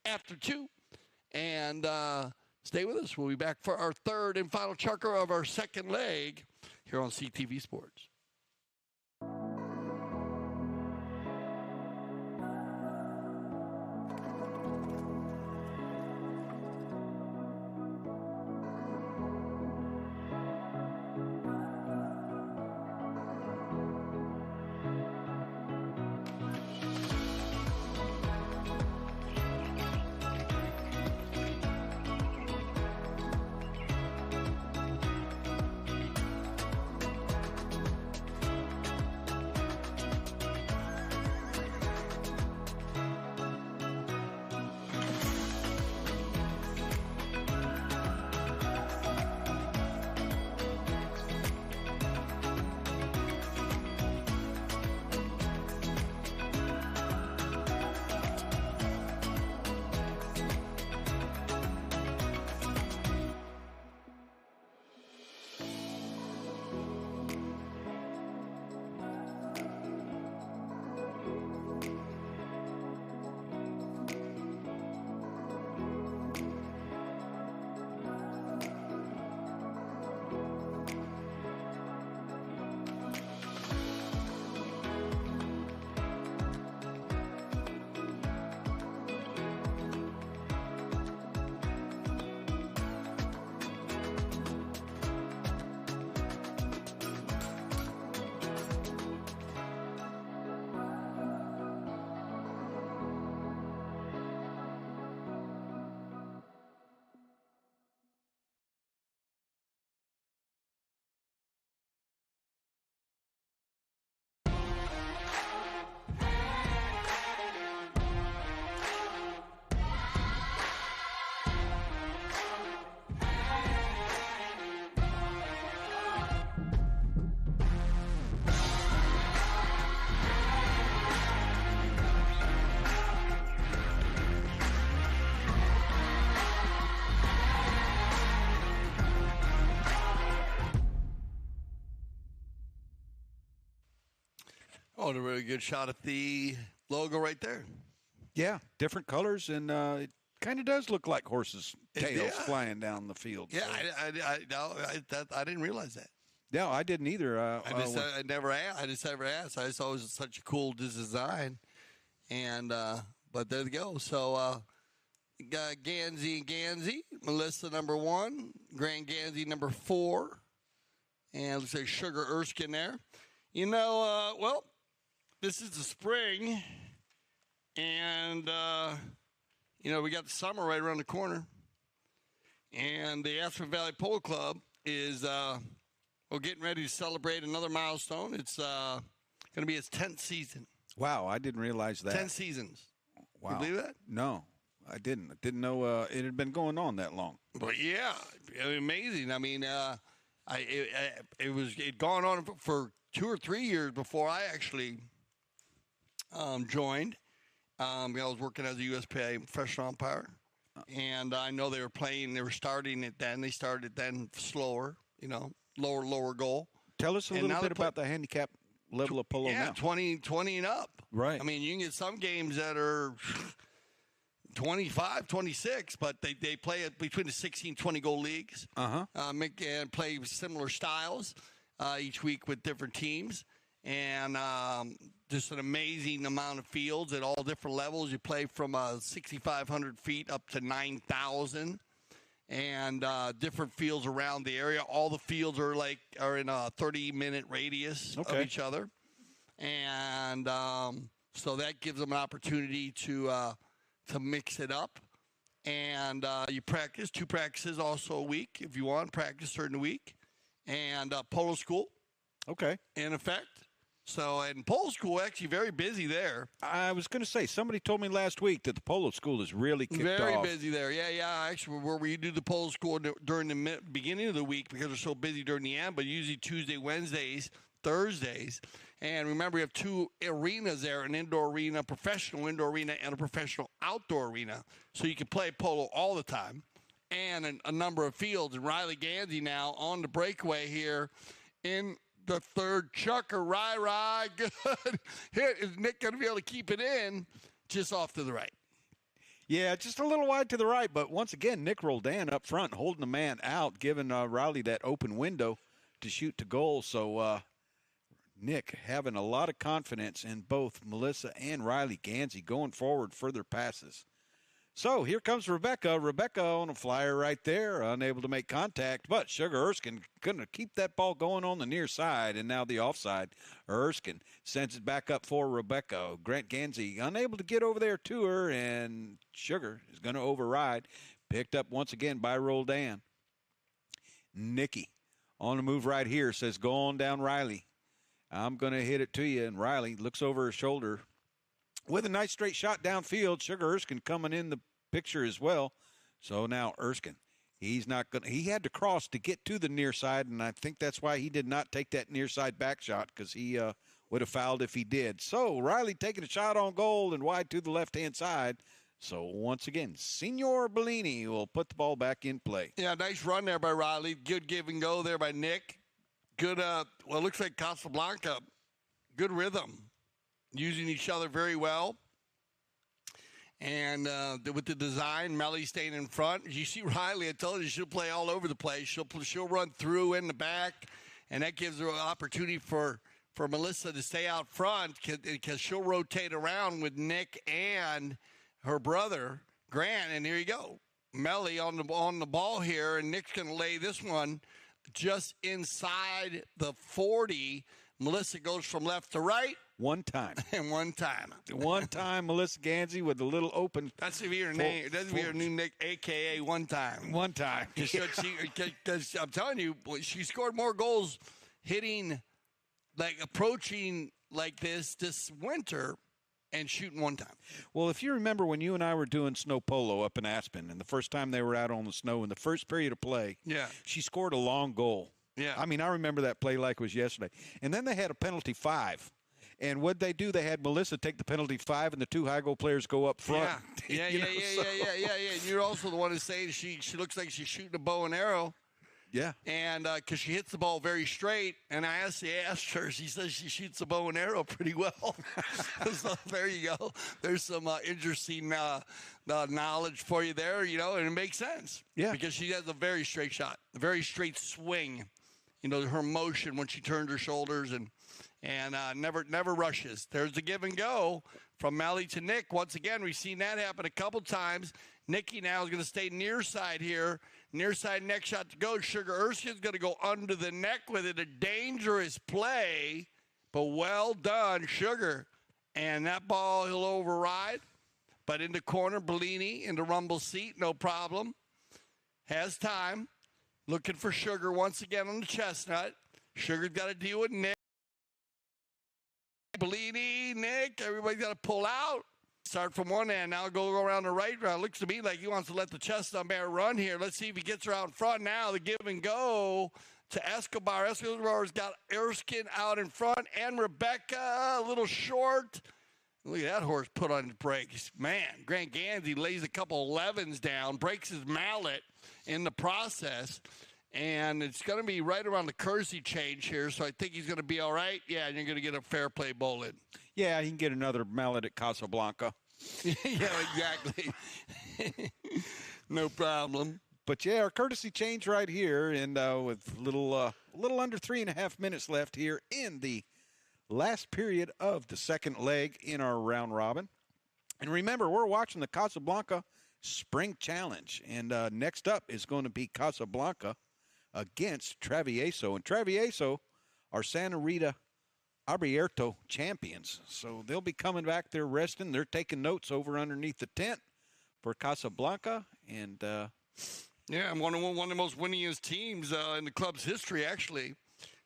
after 2. And stay with us. We'll be back for our third and final chucker of our second leg here on CTV Sports. Oh, a really good shot at the logo right there. Yeah, different colors, and it kind of does look like horses' tails flying down the field. Yeah, so. I didn't realize that. No, I didn't either. I never asked. I just never asked. I just thought it was such a cool design, and but there they go. So got Gansey and Gansey, Melissa number 1, Grand Gansey number 4, and looks like Sugar Erskine there. You know, well, this is the spring, and you know, we got the summer right around the corner, and the Aspen Valley Polo Club is getting ready to celebrate another milestone. It's going to be its 10th season. Wow, I didn't realize that. 10 seasons. Wow. You believe that? No. I didn't know it had been going on that long. But yeah, amazing. I mean, it gone on for 2 or 3 years before I actually joined. I was working as a USPA professional umpire, and I know they were starting it then. They started then slower, lower goal. Tell us a little bit about the handicap level of polo now. 20 and up. Right. I mean, you can get some games that are 25, 26, but they play it between the 16, 20-goal leagues. And play similar styles each week with different teams. And just an amazing amount of fields at all different levels. You play from 6,500 feet up to 9,000. And different fields around the area. All the fields are in a 30-minute radius of each other. And so that gives them an opportunity to mix it up. And you practice 2 practices also a week if you want. Practice during the week. And polo school. Okay. In effect. So, and polo school actually very busy there. I was going to say, somebody told me last week that the polo school is really kicked off. Very busy there. Yeah. Actually, where we do the polo school during the beginning of the week because we're so busy during the end, but usually Tuesday, Wednesdays, Thursdays. And remember, we have 2 arenas there, an indoor arena, professional indoor arena, and a professional outdoor arena. So you can play polo all the time. And a number of fields. And Riley Gansey now on the breakaway here in the third chucker. Rye, good hit. Is Nick going to be able to keep it in just off to the right? Yeah, just a little wide to the right. But once again, Nick Roldan up front holding the man out, giving Riley that open window to shoot to goal. So Nick having a lot of confidence in both Melissa and Riley Gansey going forward further passes. So here comes Rebecca. Rebecca on a flyer right there, unable to make contact. But Sugar Erskine going to keep that ball going on the near side, and now the offside. Erskine sends it back up for Rebecca. Grant Gansey unable to get over there to her, and Sugar is going to override. Picked up once again by Roldan. Nikki on the move right here says, go on down, Riley. I'm going to hit it to you, and Riley looks over her shoulder. With a nice straight shot downfield, Sugar Erskine coming in the picture as well. So now Erskine, he had to cross to get to the near side, and I think that's why he did not take that near side back shot, because he would have fouled if he did. So Riley taking a shot on goal and wide to the left-hand side. So once again, Senor Bellini will put the ball back in play. Yeah, nice run there by Riley. Good give and go there by Nick. Good, it looks like Casablanca, good rhythm. Using each other very well. And with the design, Melly staying in front. You see Riley, I told you, she'll play all over the place. She'll run through in the back, and that gives her an opportunity for Melissa to stay out front because she'll rotate around with Nick and her brother, Grant. And here you go. Melly on the ball here, and Nick's going to lay this one just inside the 40. Melissa goes from left to right. One time. And one time. One time, Melissa Gansey with a little open. That's to be her name. That's to be her new Nick, a.k.a. One time. One time. Because I'm telling you, she scored more goals hitting, approaching like this winter and shooting one time. Well, if you remember when you and I were doing snow polo up in Aspen, and the first time they were out on the snow in the first period of play, she scored a long goal. Yeah. I mean, I remember that play like it was yesterday. And then they had a penalty 5. And what'd they do? They had Melissa take the penalty 5, and the 2 high goal players go up front. Yeah. And you're also the one to say she looks like she's shooting a bow and arrow. Yeah. And because she hits the ball very straight, and I asked her, she says she shoots a bow and arrow pretty well. So there you go. There's some interesting knowledge for you there, and it makes sense. Yeah. Because she has a very straight shot, a very straight swing. Her motion when she turns her shoulders and never rushes. There's the give and go from Melly to Nick. Once again, we've seen that happen a couple times. Nikki now is going to stay near side here. Near side neck shot to go. Sugar Erskine's going to go under the neck with it. A dangerous play, but well done, Sugar. And that ball he'll override. But in the corner, Bellini in the rumble seat, no problem. Has time. Looking for Sugar once again on the chestnut. Sugar's got to deal with Nick. Bellini, Nick, everybody's got to pull out. start from one end. Now go around the right. Looks to me like he wants to let the chestnut mare run here. Let's see if he gets her out in front now. The give and go to Escobar. Escobar's got Erskine out in front and Rebecca a little short. Look at that horse put on his brakes. Man, Grant Gansey lays a couple 11s down, breaks his mallet in the process. And it's going to be right around the courtesy change here, so I think he's going to be all right. Yeah, and you're going to get a fair play bowl in. Yeah, he can get another mallet at Casablanca. Yeah, exactly. No problem. But, yeah, our courtesy change right here, and with a little under 3.5 minutes left here in the last period of the second leg in our round robin. And remember, we're watching the Casablanca Spring Challenge, and next up is going to be Casablanca against Travieso. And Travieso are Santa Rita Abierto champions. So they'll be coming back there resting. They're taking notes over underneath the tent for Casablanca. And yeah, one of the most winningest teams in the club's history, actually.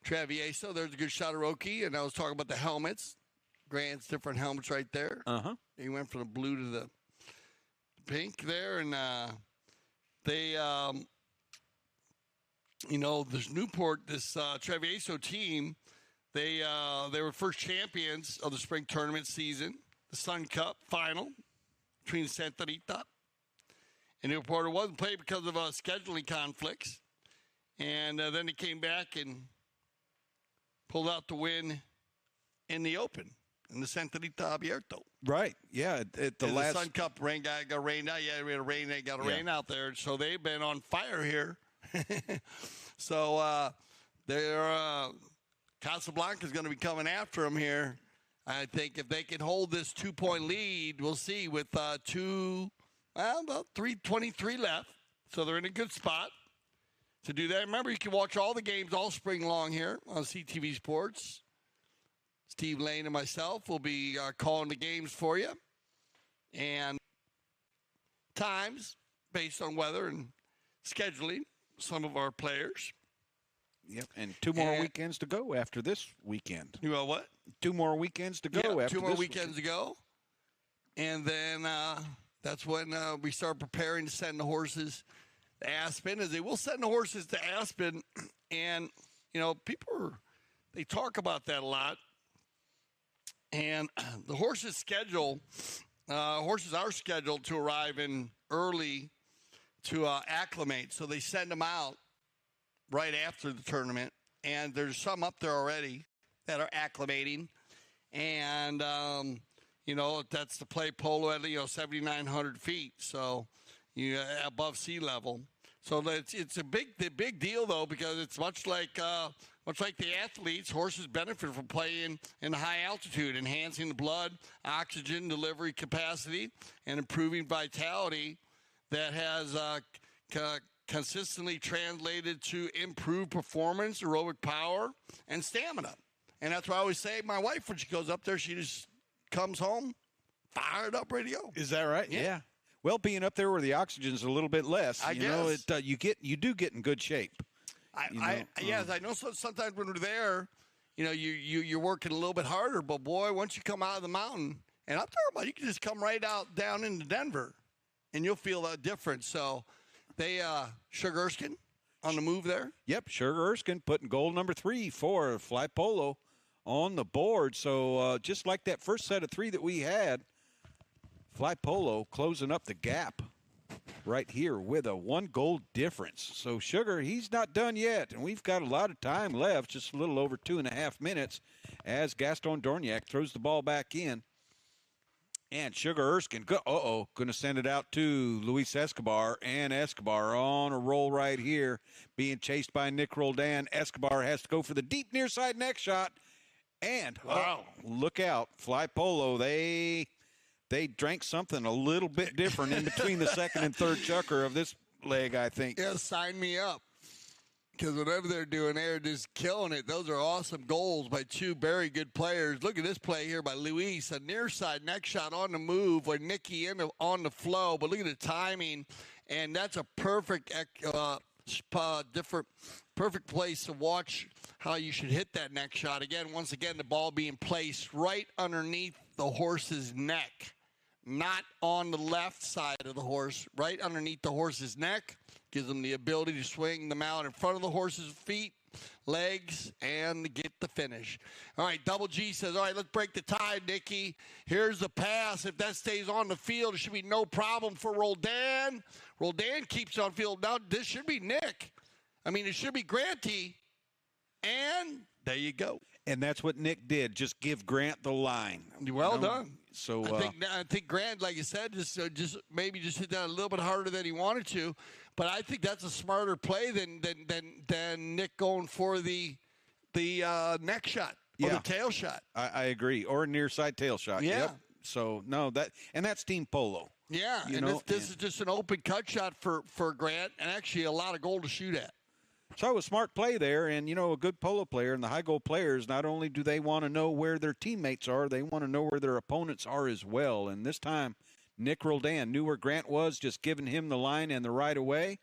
Travieso, there's a good shot of Roki. And I was talking about the helmets. Grant's different helmets right there. Uh-huh. He went from the blue to the pink there. And they... this Newport, this Travieso team, they were first champions of the spring tournament season, the Sun Cup final between Santa Rita and Newport. It wasn't played because of scheduling conflicts, and then they came back and pulled out the win in the Open in the Santa Rita Abierto. Right, yeah. At the last Sun Cup rain got rained out. Yeah, we had rain out there, so they've been on fire here. So Casablanca is going to be coming after them here. I think if they can hold this 2-point lead, we'll see with about 3:23 left. So they're in a good spot to do that. Remember, you can watch all the games all spring long here on CTV Sports. Steve Lane and myself will be calling the games for you. And times based on weather and scheduling some of our players. Yep, and two more weekends to go after this weekend. You know what? 2 more weekends to go after 2 more this weekends to go. And then that's when we start preparing to send the horses to Aspen. As they will send the horses to Aspen. And, people they talk about that a lot. And the horses are scheduled to arrive in early to acclimate. So they send them out right after the tournament. And there's some up there already that are acclimating. And, that's to play polo at, 7,900 feet. So above sea level. So it's a big deal, though, because it's much like the athletes, horses benefit from playing in high altitude, enhancing the blood, oxygen delivery capacity, and improving vitality that has consistently translated to improved performance, aerobic power, and stamina. And that's why I always say my wife, when she goes up there, she just comes home fired up, ready to go. Is that right? Yeah. Well, being up there where the oxygen's a little bit less, I guess. You do get in good shape. Yes, I know. Sometimes when we're there, you're working a little bit harder. But boy, once you come out of the mountain, and I'm talking about, you can just come right out down into Denver, and you'll feel that difference. So they Sugar Erskine on the move there. Yep, Sugar Erskine putting goal number 3 for Fly Polo on the board. So just like that first set of 3 that we had, Fly Polo closing up the gap right here with a 1-goal difference. So Sugar, he's not done yet, and we've got a lot of time left, just a little over 2.5 minutes, as Gaston throws the ball back in. And Sugar Erskine, going to send it out to Luis Escobar, and Escobar on a roll right here, being chased by Nick Roldan. Escobar has to go for the deep near side neck shot, and look out, Fly Polo, they drank something a little bit different in between the second and third chukker of this leg, I think. Yeah, sign me up. Because whatever they're doing, they're just killing it. Those are awesome goals by 2 very good players. Look at this play here by Luis. A near side neck shot on the move with Nicky on the flow. But look at the timing. And that's a perfect perfect place to watch how you should hit that neck shot. Once again, the ball being placed right underneath the horse's neck. not on the left side of the horse, right underneath the horse's neck. Gives them the ability to swing them out in front of the horse's feet, legs, and get the finish. All right, Double G says, all right, let's break the tie, Nikki. Here's the pass. If that stays on the field, it should be no problem for Roldan. Roldan keeps on field. Now, this should be Nick. I mean, it should be Granty. And there you go. And that's what Nick did, just give Grant the line. Well done. So I think Grant, like you said, just hit that a little bit harder than he wanted to. But I think that's a smarter play than Nick going for the neck shot or the tail shot. I agree, or a near side tail shot. Yeah. Yep. So no, that's team polo. Yeah, this is just an open cut shot for Grant, and actually a lot of goal to shoot at. So a smart play there, and, a good polo player and the high goal players, not only do they want to know where their teammates are, they want to know where their opponents are as well. And this time, Nick Roldan knew where Grant was, just giving him the line and the right of way,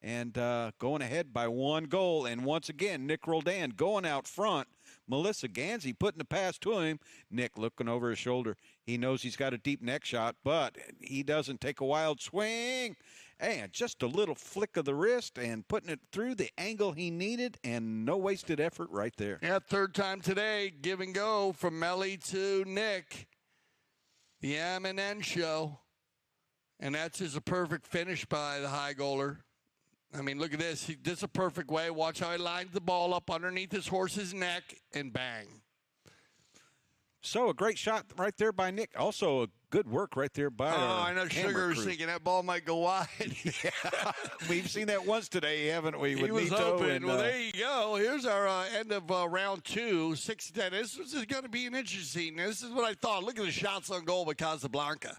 and going ahead by 1 goal. And once again, Nick Roldan going out front. Melissa Gansey putting the pass to him. Nick looking over his shoulder. He knows he's got a deep neck shot, but he doesn't take a wild swing. And just a little flick of the wrist and putting it through the angle he needed, and no wasted effort right there. Yeah, third time today, give and go from Melly to Nick. The M&N show. And that's just a perfect finish by the high goaler. I mean, look at this. This is a perfect way. Watch how he lines the ball up underneath his horse's neck, and bang. So a great shot right there by Nick. Also a good work right there by I know Sugar was thinking that ball might go wide. Yeah, we've seen that once today, haven't we? He was open. Well, there you go. Here's our end of round 2, 6-10. This is going to be an interesting. This is what I thought. Look at the shots on goal by Casablanca.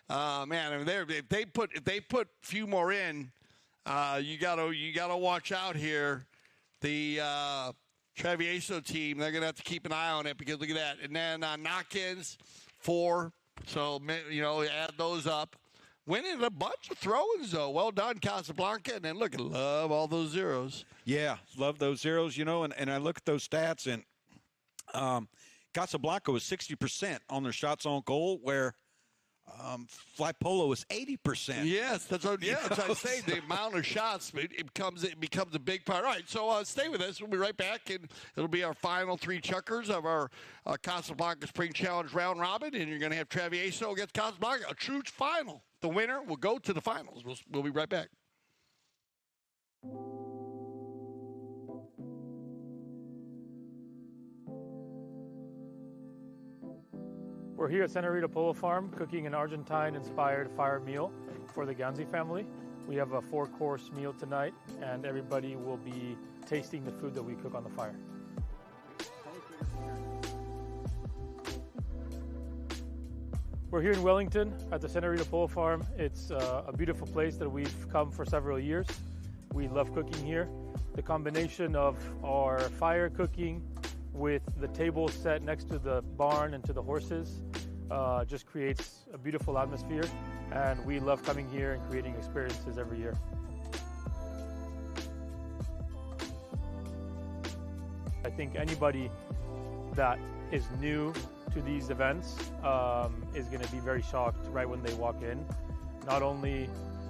Man, I mean, if they put a few more in, you gotta watch out here. The Travieso team, they're going to have to keep an eye on it, because look at that. And then knock-ins, 4. So, add those up. Winning a bunch of throw-ins, though. Well done, Casablanca. And then, look, love all those zeros. Yeah, love those zeros, and I look at those stats, and Casablanca was 60% on their shots on goal, where Fly Polo is 80%. Yes, that's what I say. The amount of shots, it becomes a big part. All right, so stay with us. We'll be right back, and it'll be our final 3 chuckers of our Casablanca Spring Challenge round robin, and you're going to have Travieso against Casablanca, a true final. The winner will go to the finals. We'll be right back. We're here at Santa Rita Polo Farm cooking an Argentine-inspired fire meal for the Ganzi family. We have a 4-course meal tonight, and everybody will be tasting the food that we cook on the fire. We're here in Wellington at the Santa Rita Polo Farm. It's a beautiful place that we've come for several years. We love cooking here. The combination of our fire cooking with the table set next to the barn and to the horses just creates a beautiful atmosphere, and we love coming here and creating experiences every year. I think anybody that is new to these events is going to be very shocked right when they walk in, not only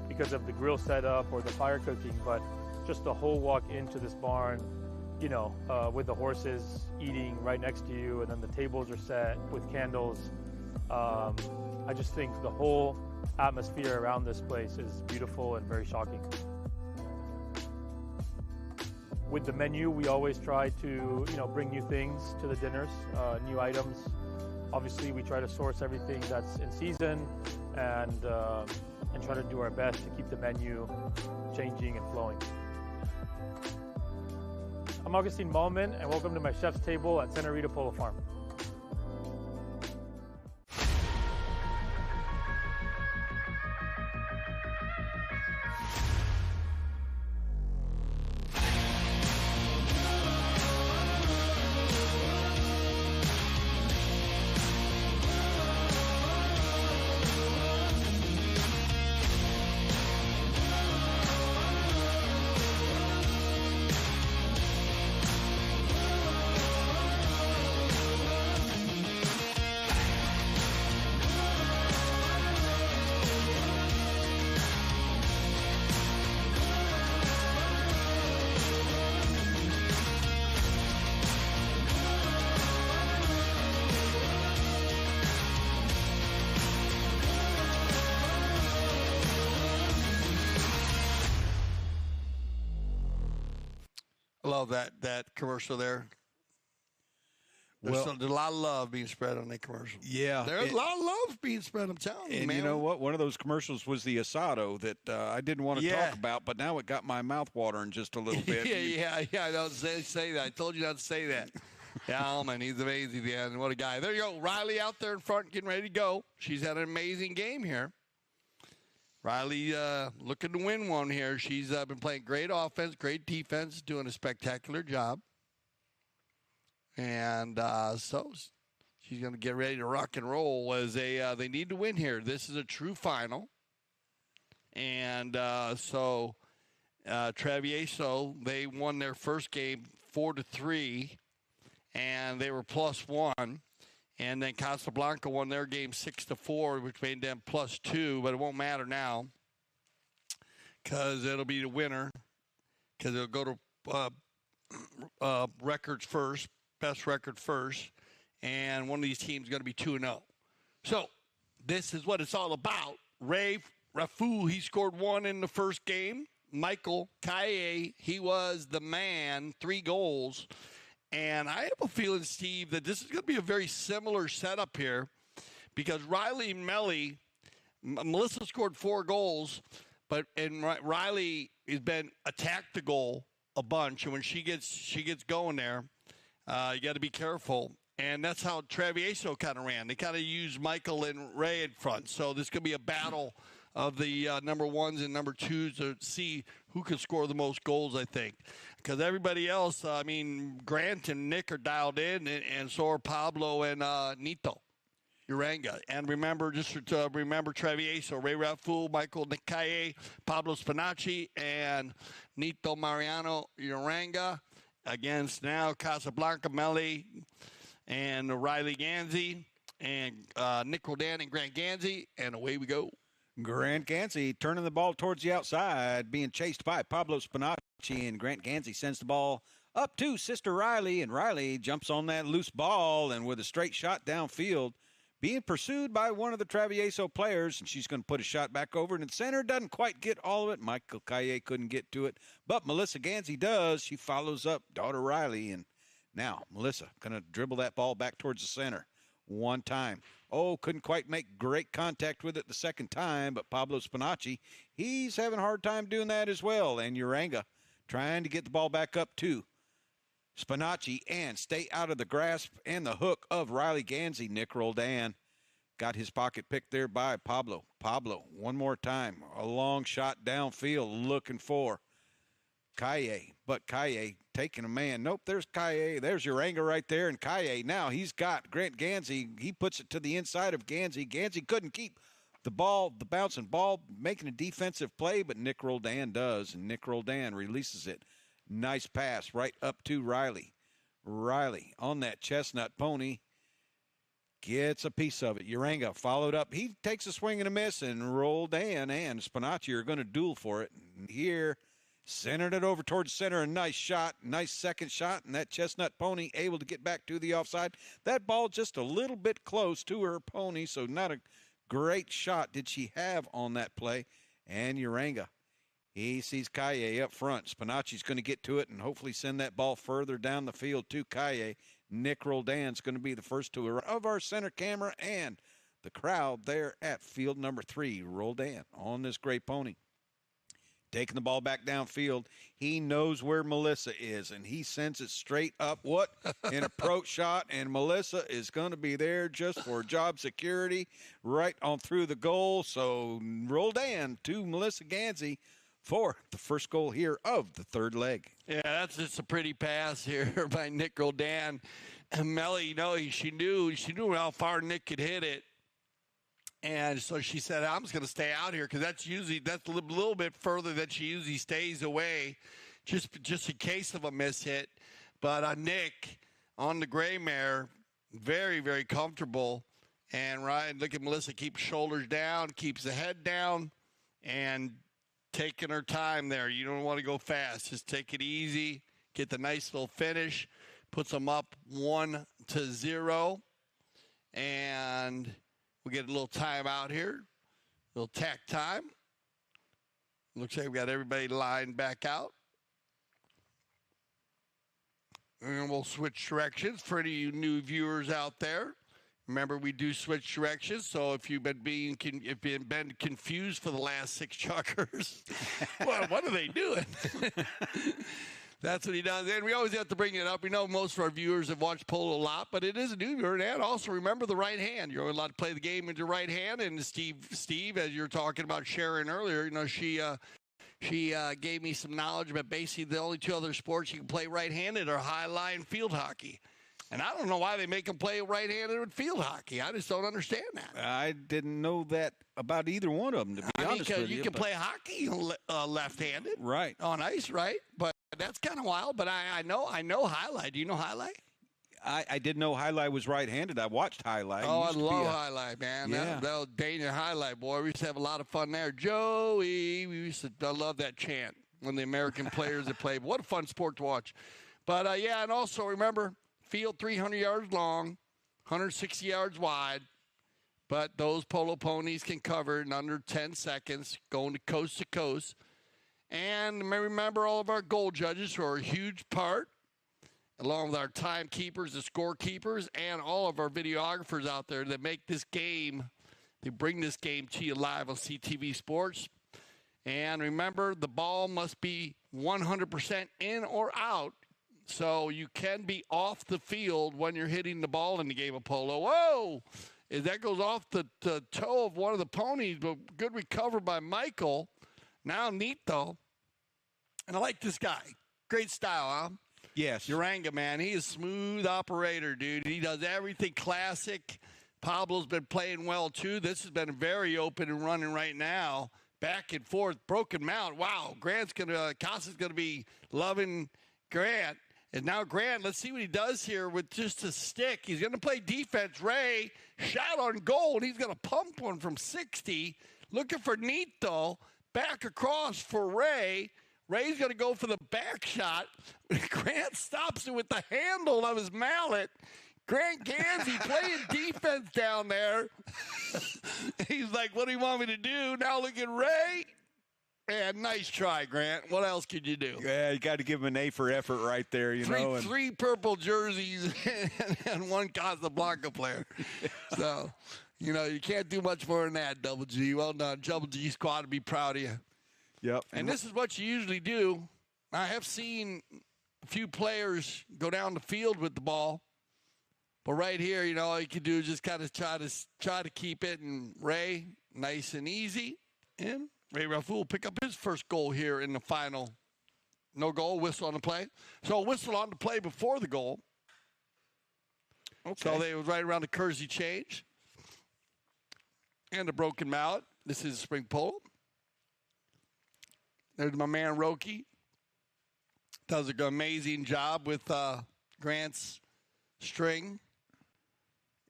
because of the grill setup or the fire cooking, but just the whole walk into this barn, with the horses eating right next to you, and then the tables are set with candles. I just think the whole atmosphere around this place is beautiful and very shocking. With the menu, we always try to, bring new things to the dinners, new items. Obviously, we try to source everything that's in season, and try to do our best to keep the menu changing and flowing. I'm Augustine Ballman, and welcome to my chef's table at Santa Rita Polo Farm. I love that commercial there. There's a lot of love being spread on that commercial. Yeah. There's a lot of love being spread, I'm telling you, And man. you know what? One of those commercials was the asado that I didn't want to talk about, but now it got my mouth watering just a little bit. yeah. Don't say that. I told you not to say that. Yeah, Allman, he's amazing, man. What a guy. There you go. Riley out there in front getting ready to go. She's had an amazing game here. Riley looking to win one here. She's been playing great offense, great defense, doing a spectacular job. And so she's going to get ready to rock and roll as they need to win here. This is a true final. And so Travieso, they won their first game 4-3, and they were +1. And then Casablanca won their game 6-4, which made them +2, but it won't matter now because it'll be the winner because it'll go to records first. Best record first, and one of these teams is going to be 2-0. So this is what it's all about. Ray Rafu, he scored 1 in the first game. Michael Kaye, he was the man, 3 goals. And I have a feeling, Steve, that this is going to be a very similar setup here because Riley and Melissa scored 4 goals, and Riley has been attacked the goal a bunch, and when she gets going there, you got to be careful. And that's how Travieso kind of ran. They kind of used Michael and Ray in front. So this could be a battle of the number 1s and number 2s to see who can score the most goals, I think. Because everybody else, Grant and Nick are dialed in, and so are Pablo and Nito Uranga. And remember Travieso, Ray Rafful, Michael Nikaye, Pablo Spinacci, and Nito Mariano Uranga. Against now Casablanca, Melly, and Riley Ganzi, and Nick Rodan and Grant Ganzi, and away we go. Grant Ganzi turning the ball towards the outside, being chased by Pablo Spinacci, and Grant Ganzi sends the ball up to Sister Riley, and Riley jumps on that loose ball, and with a straight shot downfield, being pursued by one of the Travieso players, and she's going to put a shot back over in the center. Doesn't quite get all of it. Michael Kaye couldn't get to it, but Melissa Ganzi does. She follows up daughter Riley, and now Melissa going to dribble that ball back towards the center one time. Couldn't quite make great contact with it the second time, but Pablo Spinacci, he's having a hard time doing that as well, and Uranga trying to get the ball back up too. Spinacci and stay out of the grasp and the hook of Riley Ganzi. Nick Roldan got his pocket picked there by Pablo. Pablo, one more time, a long shot downfield looking for Kaye, but Kaye taking a man. Nope, there's Kaye. There's Uranga right there, and Kaye now he's got Grant Ganzi. He puts it to the inside of Ganzi. Ganzi couldn't keep the ball, the bouncing ball, making a defensive play, but Nick Roldan does, and Nick Roldan releases it. Nice pass right up to Riley. Riley on that chestnut pony gets a piece of it. Uranga followed up. He takes a swing and a miss, and Roldan and Spinacci are going to duel for it. And here, centered it over towards center. A nice shot, nice second shot, and that chestnut pony able to get back to the offside. That ball just a little bit close to her pony, so not a great shot did she have on that play. And Uranga, he sees Kaye up front. Spinacci's going to get to it and hopefully send that ball further down the field to Kaye. Nick Roldan's going to be the first to arrive of our center camera and the crowd there at field number 3. Roldan on this gray pony. Taking the ball back downfield. He knows where Melissa is, and he sends it straight up. What? An approach shot, and Melissa is going to be there just for job security right on through the goal. So Roldan to Melissa Ganzi for the first goal here of the third leg. Yeah, that's just a pretty pass here by Nick Roldan. And Melly, she knew how far Nick could hit it. And so she said, I'm just going to stay out here because that's a little bit further than she usually stays away just in case of a miss hit. But Nick on the gray mare, very, very comfortable. And Ryan, look at Melissa, keeps shoulders down, keeps the head down, and taking her time there. You don't want to go fast. Just take it easy, get the nice little finish, puts them up 1-0. And we get a little time out here, a little tack time. Looks like we got everybody lined back out. And we'll switch directions for any of you new viewers out there. Remember, we do switch directions, so if you've been confused for the last 6 chuckers, well, what are they doing? That's what he does. And we always have to bring it up. We know most of our viewers have watched polo a lot, but it is a new viewer. And also remember the right hand. You're allowed to play the game with your right hand. And Steve, as you were talking about Sharon earlier, you know, she gave me some knowledge about basically the only 2 other sports you can play right-handed are high-lie and field hockey. And I don't know why they make them play right-handed with field hockey. I just don't understand that. I didn't know that about either one of them, to be honest with you. You can play hockey left-handed. Right. On ice, right? But that's kind of wild. But I know highlight. Do you know highlight? I didn't know highlight was right-handed. I watched highlight. Oh, I love highlight, man. Yeah. That was Daniel highlight, boy. We used to have a lot of fun there. Joey, I love that chant when the American players that played. What a fun sport to watch. But, yeah, and also remember, field 300 yards long, 160 yards wide. But those polo ponies can cover in under 10 seconds, going to coast. And remember all of our goal judges who are a huge part, along with our timekeepers, the scorekeepers, and all of our videographers out there that make this game, they bring this game to you live on CTV Sports. And remember, the ball must be 100% in or out, so you can be off the field when you're hitting the ball in the game of polo. Whoa! That goes off the toe of one of the ponies, but good recover by Michael. Now Nito. And I like this guy. Great style, huh? Yes. Uranga, man. He is a smooth operator, dude. He does everything classic. Pablo's been playing well, too. This has been very open and running right now. Back and forth. Broken mount. Wow. Casa's going to be loving Grant. And now Grant, let's see what he does here with just a stick. He's going to play defense. Ray, shot on goal, and he's going to pump one from 60. Looking for Nito. Back across for Ray. Ray's going to go for the back shot. Grant stops it with the handle of his mallet. Grant Gansey playing defense down there. He's like, what do you want me to do? Now look at Ray. And nice try, Grant. What else could you do? Yeah, you got to give him an A for effort right there, you know. Three purple jerseys and 1 Casablanca player. So, you know, you can't do much more than that, Double G. Well done. Double G squad to be proud of you. Yep. And this is what you usually do. I have seen a few players go down the field with the ball. But right here, you know, all you can do is just kind of try to keep it. And Ray, nice and easy. And Ray Rafoul will pick up his first goal here in the final. No goal, whistle on the play. So a whistle on the play before the goal. Okay. So they was right around the Kersey change. And the broken mallet. This is spring polo. There's my man Roki. Does an amazing job with Grant's string.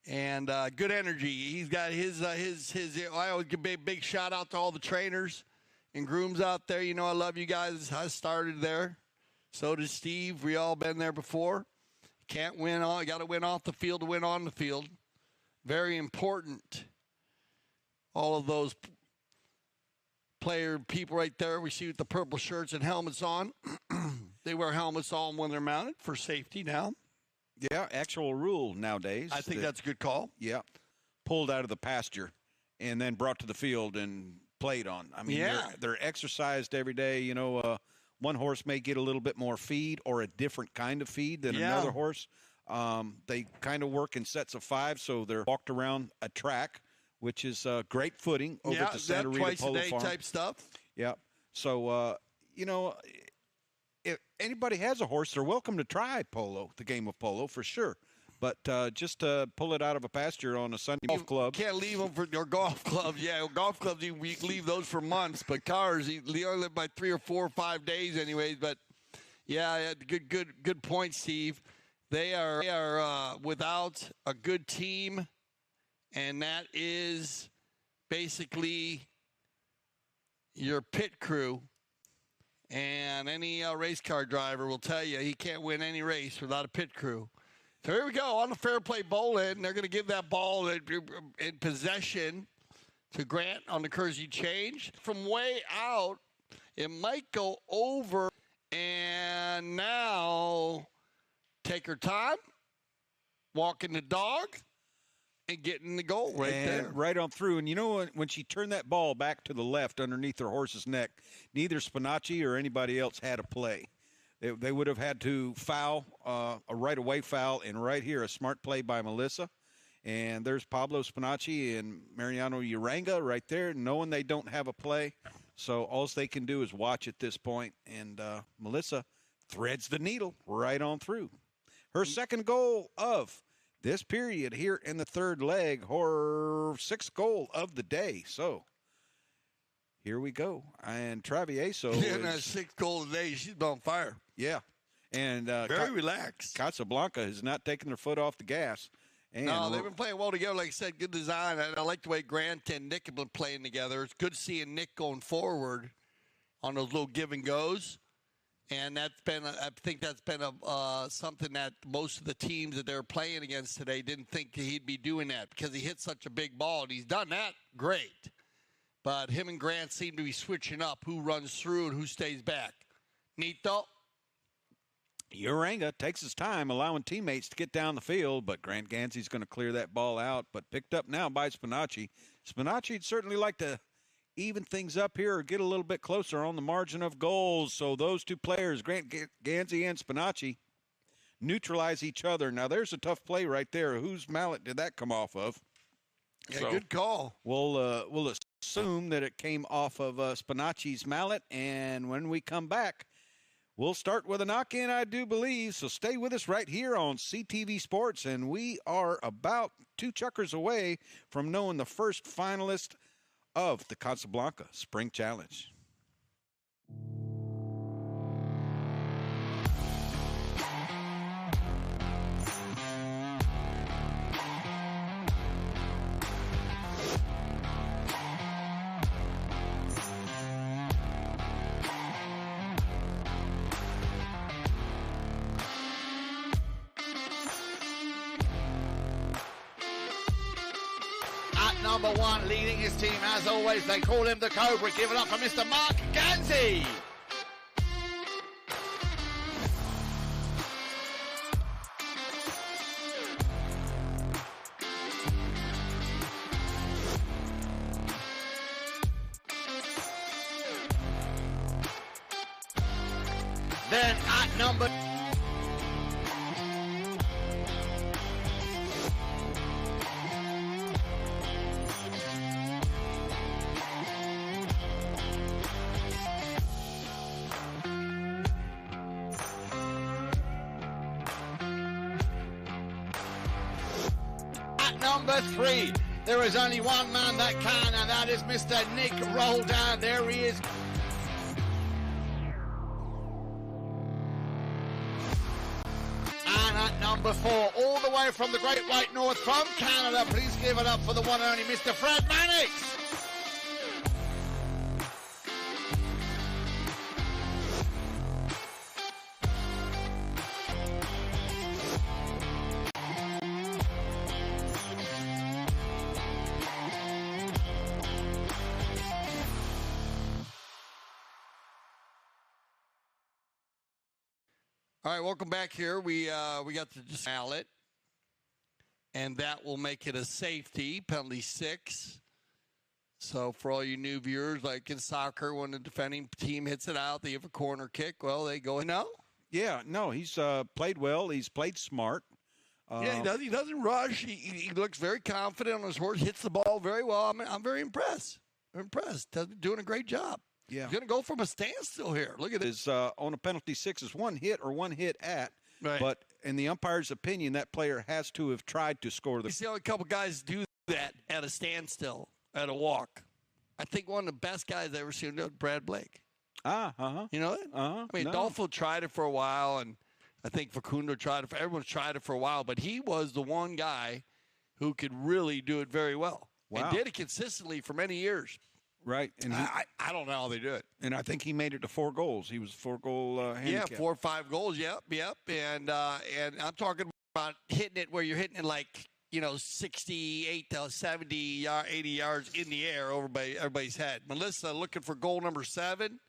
And good energy. He's got his. I always give a big shout out to all the trainers and grooms out there. You know, I love you guys. I started there. So does Steve. We all been there before. Can't win all. You got to win off the field to win on the field. Very important. All of those people right there. We see with the purple shirts and helmets on. They wear helmets on when they're mounted for safety now. Yeah, actual rule nowadays. I think that's a good call. Yeah. Pulled out of the pasture and then brought to the field and played on. I mean, they're exercised every day. You know, one horse may get a little bit more feed or a different kind of feed than another horse. They kind of work in sets of 5, so they're walked around a track, which is great footing over at the Santa Rita twice Polo a day Farm. type stuff. Yeah. So, you know, if anybody has a horse, they're welcome to try polo, the game of polo, for sure. But just to pull it out of a pasture on a Sunday golf club. Can't leave them for your golf clubs. Yeah, golf clubs, you leave those for months. But cars, you only live by 3 or 4 or 5 days anyways. But, yeah, good point, Steve. They are without a good team, and that is basically your pit crew. And any race car driver will tell you he can't win any race without a pit crew. So here we go on the fair play bowl-in. They're going to give that ball in possession to Grant on the Kersey change. From way out, it might go over. And now take her time, walking the dog, and getting the goal there. Right on through. And you know, when she turned that ball back to the left underneath her horse's neck, neither Spinacci or anybody else had a play. They would have had to foul, a right-away foul, and right here, a smart play by Melissa. And there's Pablo Spinacci and Mariano Uranga right there, knowing they don't have a play. So all they can do is watch at this point. And Melissa threads the needle right on through. Her second goal of this period here in the third leg, her sixth goal of the day. So here we go. And Travieso that sixth goal of the day, she's on fire. Yeah. And very relaxed. Casablanca has not taken their foot off the gas. And no, they've been playing well together. Like I said, good design. I like the way Grant and Nick have been playing together. It's good seeing Nick going forward on those little give and goes. And I think that's been something that most of the teams that they're playing against today didn't think he'd be doing that because he hit such a big ball. And he's done that great. But him and Grant seem to be switching up who runs through and who stays back. Neato. Uranga takes his time, allowing teammates to get down the field, but Grant Gansey's going to clear that ball out, but picked up now by Spinacci. Spinacci'd certainly like to even things up here or get a little bit closer on the margin of goals. So those two players, Grant Gansey and Spinacci, neutralize each other. Now, there's a tough play right there. Whose mallet did that come off of? Yeah, so good call. We'll assume that it came off of Spinacci's mallet, and when we come back, we'll start with a knock-in, I do believe. So stay with us right here on CTV Sports, and we are about 2 chukkers away from knowing the first finalist of the Casablanca Spring Challenge. Number 1 leading his team as always. They call him the Cobra. Give it up for Mr. Mark Gansey. Then at number number 3, there is only one man that can, and that is Mr. Nick Roldan. There he is. And at number 4, all the way from the Great White North from Canada, please give it up for the one and only Mr. Fred Mannix. All right, welcome back here. We got the mallet, and that will make it a safety, penalty 6. So for all you new viewers, like in soccer, when the defending team hits it out, they have a corner kick. Well, they go in. No? Yeah, no, he's played well. He's played smart. Yeah, he doesn't rush. He looks very confident on his horse, hits the ball very well. I'm very impressed. Doing a great job. Yeah. He's going to go from a standstill here. Look at this. On a penalty 6 is one hit or one hit at. Right. But in the umpire's opinion, that player has to have tried to score the. You see how a couple guys do that at a standstill, at a walk. I think one of the best guys I've ever seen do it, Brad Blake. You know that? I mean, Dolfo tried it for a while, and I think Facundo tried it. Everyone's tried it for a while, but he was the one guy who could really do it very well. Wow. And did it consistently for many years. Right. And I don't know how they do it. And I think he made it to 4 goals. He was 4-goal handicap. Yeah, 4 or 5 goals. Yep. And I'm talking about hitting it where you're hitting it like, 68 to 70, 80 yards in the air over by everybody's head. Melissa looking for goal number 7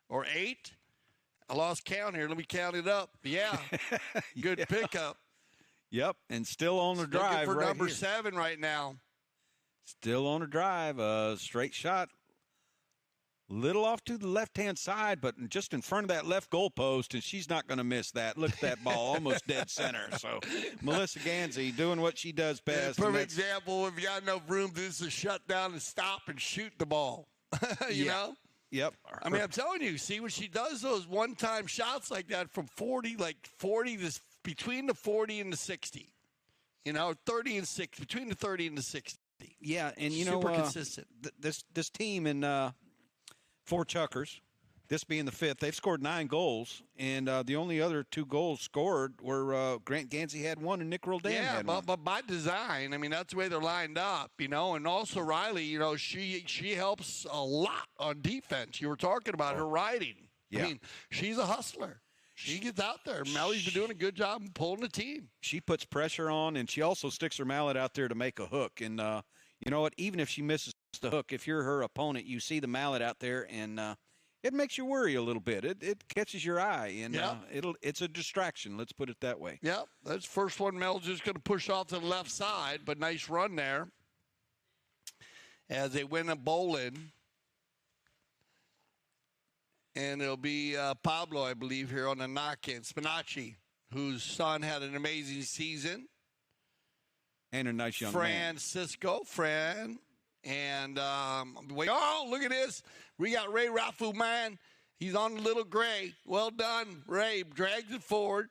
or 8. I lost count here. Let me count it up. Yeah, good pickup. Yep, and still on the drive for right number here. 7 right now. Still on the drive. Straight shot. Little off to the left-hand side, but just in front of that left goal post, and she's not going to miss that. Look at that ball, almost dead center. So Melissa Gansey doing what she does best. Perfect example. If you got enough room, this is shut down and stop and shoot the ball. you know? Yep. I mean, I'm telling you, see when she does those one-time shots like that from 40, this between the 40 and the 60. 30 and 60, between the 30 and the 60. Yeah, and super consistent. This team in Fort Chuckers, this being the 5th, they've scored 9 goals, and the only other 2 goals scored were Grant Gansey had 1 and Nick Roldan had 1. But by design, I mean, that's the way they're lined up, and also Riley, she helps a lot on defense. You were talking about her riding. Yeah. I mean, she's a hustler. She gets out there. Mellie's been doing a good job of pulling the team. She puts pressure on, and she also sticks her mallet out there to make a hook. And you know what? Even if she misses the hook, if you're her opponent, you see the mallet out there, and it makes you worry a little bit. It catches your eye, and it's a distraction. Let's put it that way. Yep, that's the first one. Mel's just going to push off to the left side, but nice run there as they win a bowl-in. And it'll be Pablo, I believe, here on the knock-in. Spinacci, whose son had an amazing season. And a nice young man. Fran. And, look at this. We got Ray Rafu, man. He's on the little gray. Well done, Ray. Drags it forward.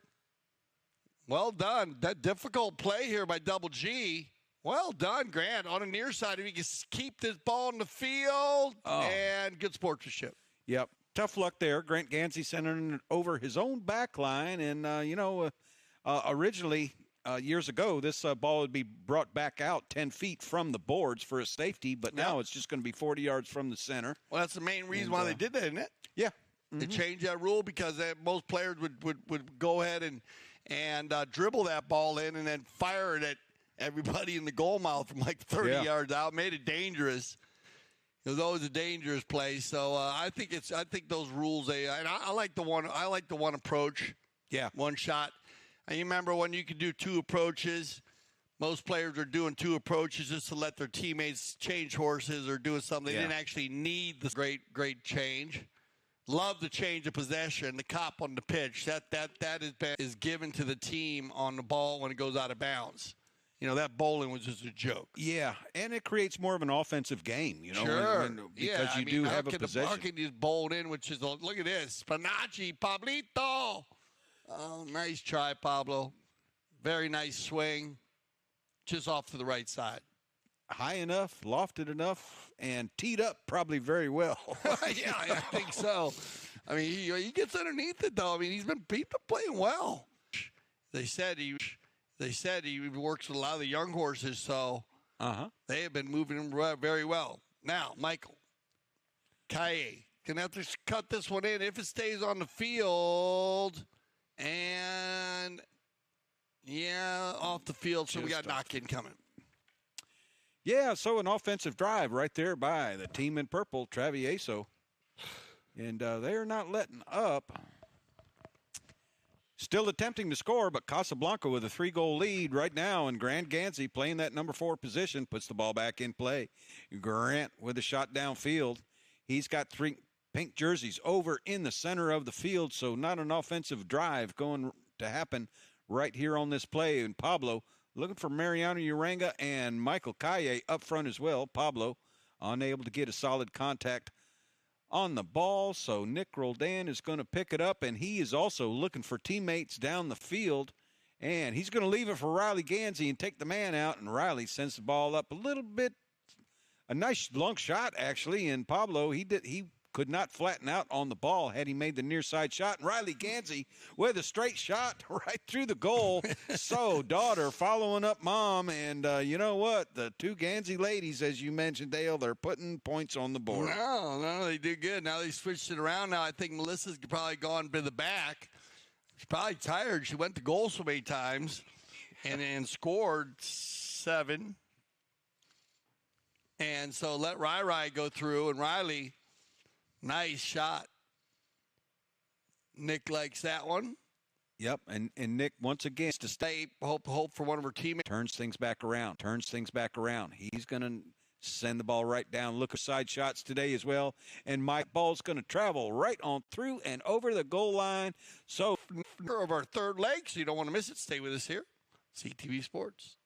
Well done. That difficult play here by Double G. Well done, Grant. On the near side, if he can keep this ball in the field. And good sportsmanship. Yep. Tough luck there. Grant Gansey sending it over his own back line. And, originally, years ago, this ball would be brought back out 10 feet from the boards for a safety, but now it's just going to be 40 yards from the center. Well, that's the main reason why they did that, isn't it? Yeah. They changed that rule because most players would go ahead and dribble that ball in and then fire it at everybody in the goal mouth from like 30 yards out. Made it dangerous. It was always a dangerous play. So I think those rules. I like the one approach. Yeah. One shot. And you remember when you could do 2 approaches. Most players are doing 2 approaches just to let their teammates change horses or doing something. They didn't actually need the great change. Love the change of possession, the cop on the pitch. That is given to the team on the ball when it goes out of bounds. That bowling was just a joke. Yeah, and it creates more of an offensive game, Sure. Because you do have a possession. How can you bowl in, which is, look at this, Spinacci, Pablito. Oh, nice try, Pablo. Very nice swing. Just off to the right side. High enough, lofted enough, and teed up probably very well. Yeah, I think so. I mean, he gets underneath it, though. I mean, he's been playing well. They said he works with a lot of the young horses, so they have been moving him very well. Now, Michael Kaye going to have to cut this one in if it stays on the field. And, off the field, so we got knock-in coming. Yeah, so an offensive drive right there by the team in purple, Travieso. And they are not letting up. Still attempting to score, but Casablanca with a 3-goal lead right now, and Grant Gansey playing that number 4 position, puts the ball back in play. Grant with a shot downfield. He's got 3 pink jerseys over in the center of the field, so not an offensive drive going to happen right here on this play. And Pablo looking for Mariano Uranga and Michael Kaye up front as well. Pablo unable to get a solid contact on the ball, so Nick Roldan is going to pick it up, and he is also looking for teammates down the field, and he's going to leave it for Riley Gansey and take the man out, and Riley sends the ball up a little bit. A nice long shot, actually, and Pablo, he could not flatten out on the ball had he made the near side shot. And Riley Gansey with a straight shot right through the goal. So daughter following up mom. And you know what? The 2 Gansey ladies, as you mentioned, Dale, they're putting points on the board. No, they do good. Now they switched it around. Now I think Melissa's probably gone to the back. She's probably tired. She went to goal so many times and scored 7. And so let Rai go through. And Riley, nice shot. Nick likes that one. Yep, and Nick, once again, to stay, Hope for one of her teammates. turns things back around. He's going to send the ball right down. Look at side shots today as well. And Mike ball's going to travel right on through and over the goal line. So, of our third leg, so you don't want to miss it. Stay with us here. CTV Sports.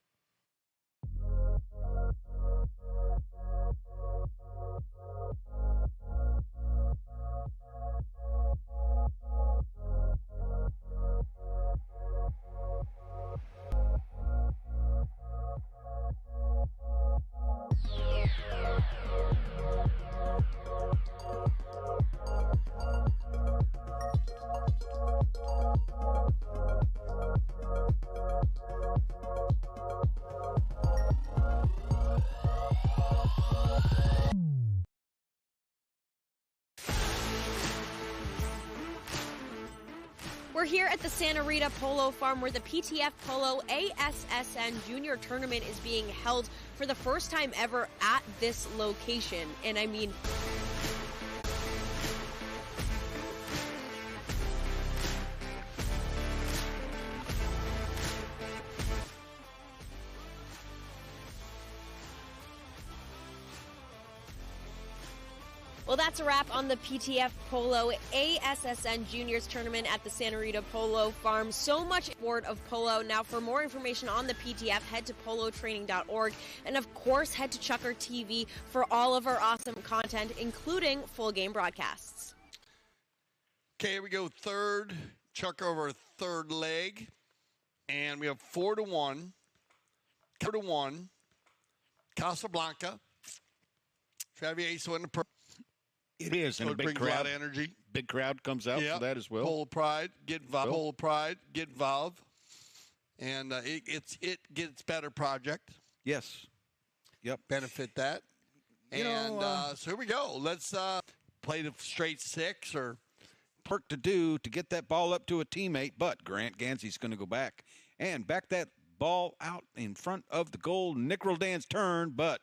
We're here at the Santa Rita Polo Farm where the PTF Polo ASSN Junior Tournament is being held for the first time ever at this location. And I mean, well, that's a wrap on the PTF Polo ASSN Juniors Tournament at the Santa Rita Polo Farm. So much sport of polo. Now, for more information on the PTF, head to polotraining.org. And, of course, head to Chucker TV for all of our awesome content, including full game broadcasts. Okay, here we go. Third, Chucker over our third leg. And we have 4-1. 4-1. Casablanca. Travieso in the it is, and so a big brings crowd. A lot of energy. Big crowd comes out for that as well. Polo Pride, get involved. Polo Pride, get involved. And it gets better project. Yes. Yep. Benefit that. So here we go. Let's play the straight six or work to do to get that ball up to a teammate, but Grant Gansey's going to go back and back that ball out in front of the goal. Nick Roldan's turn, but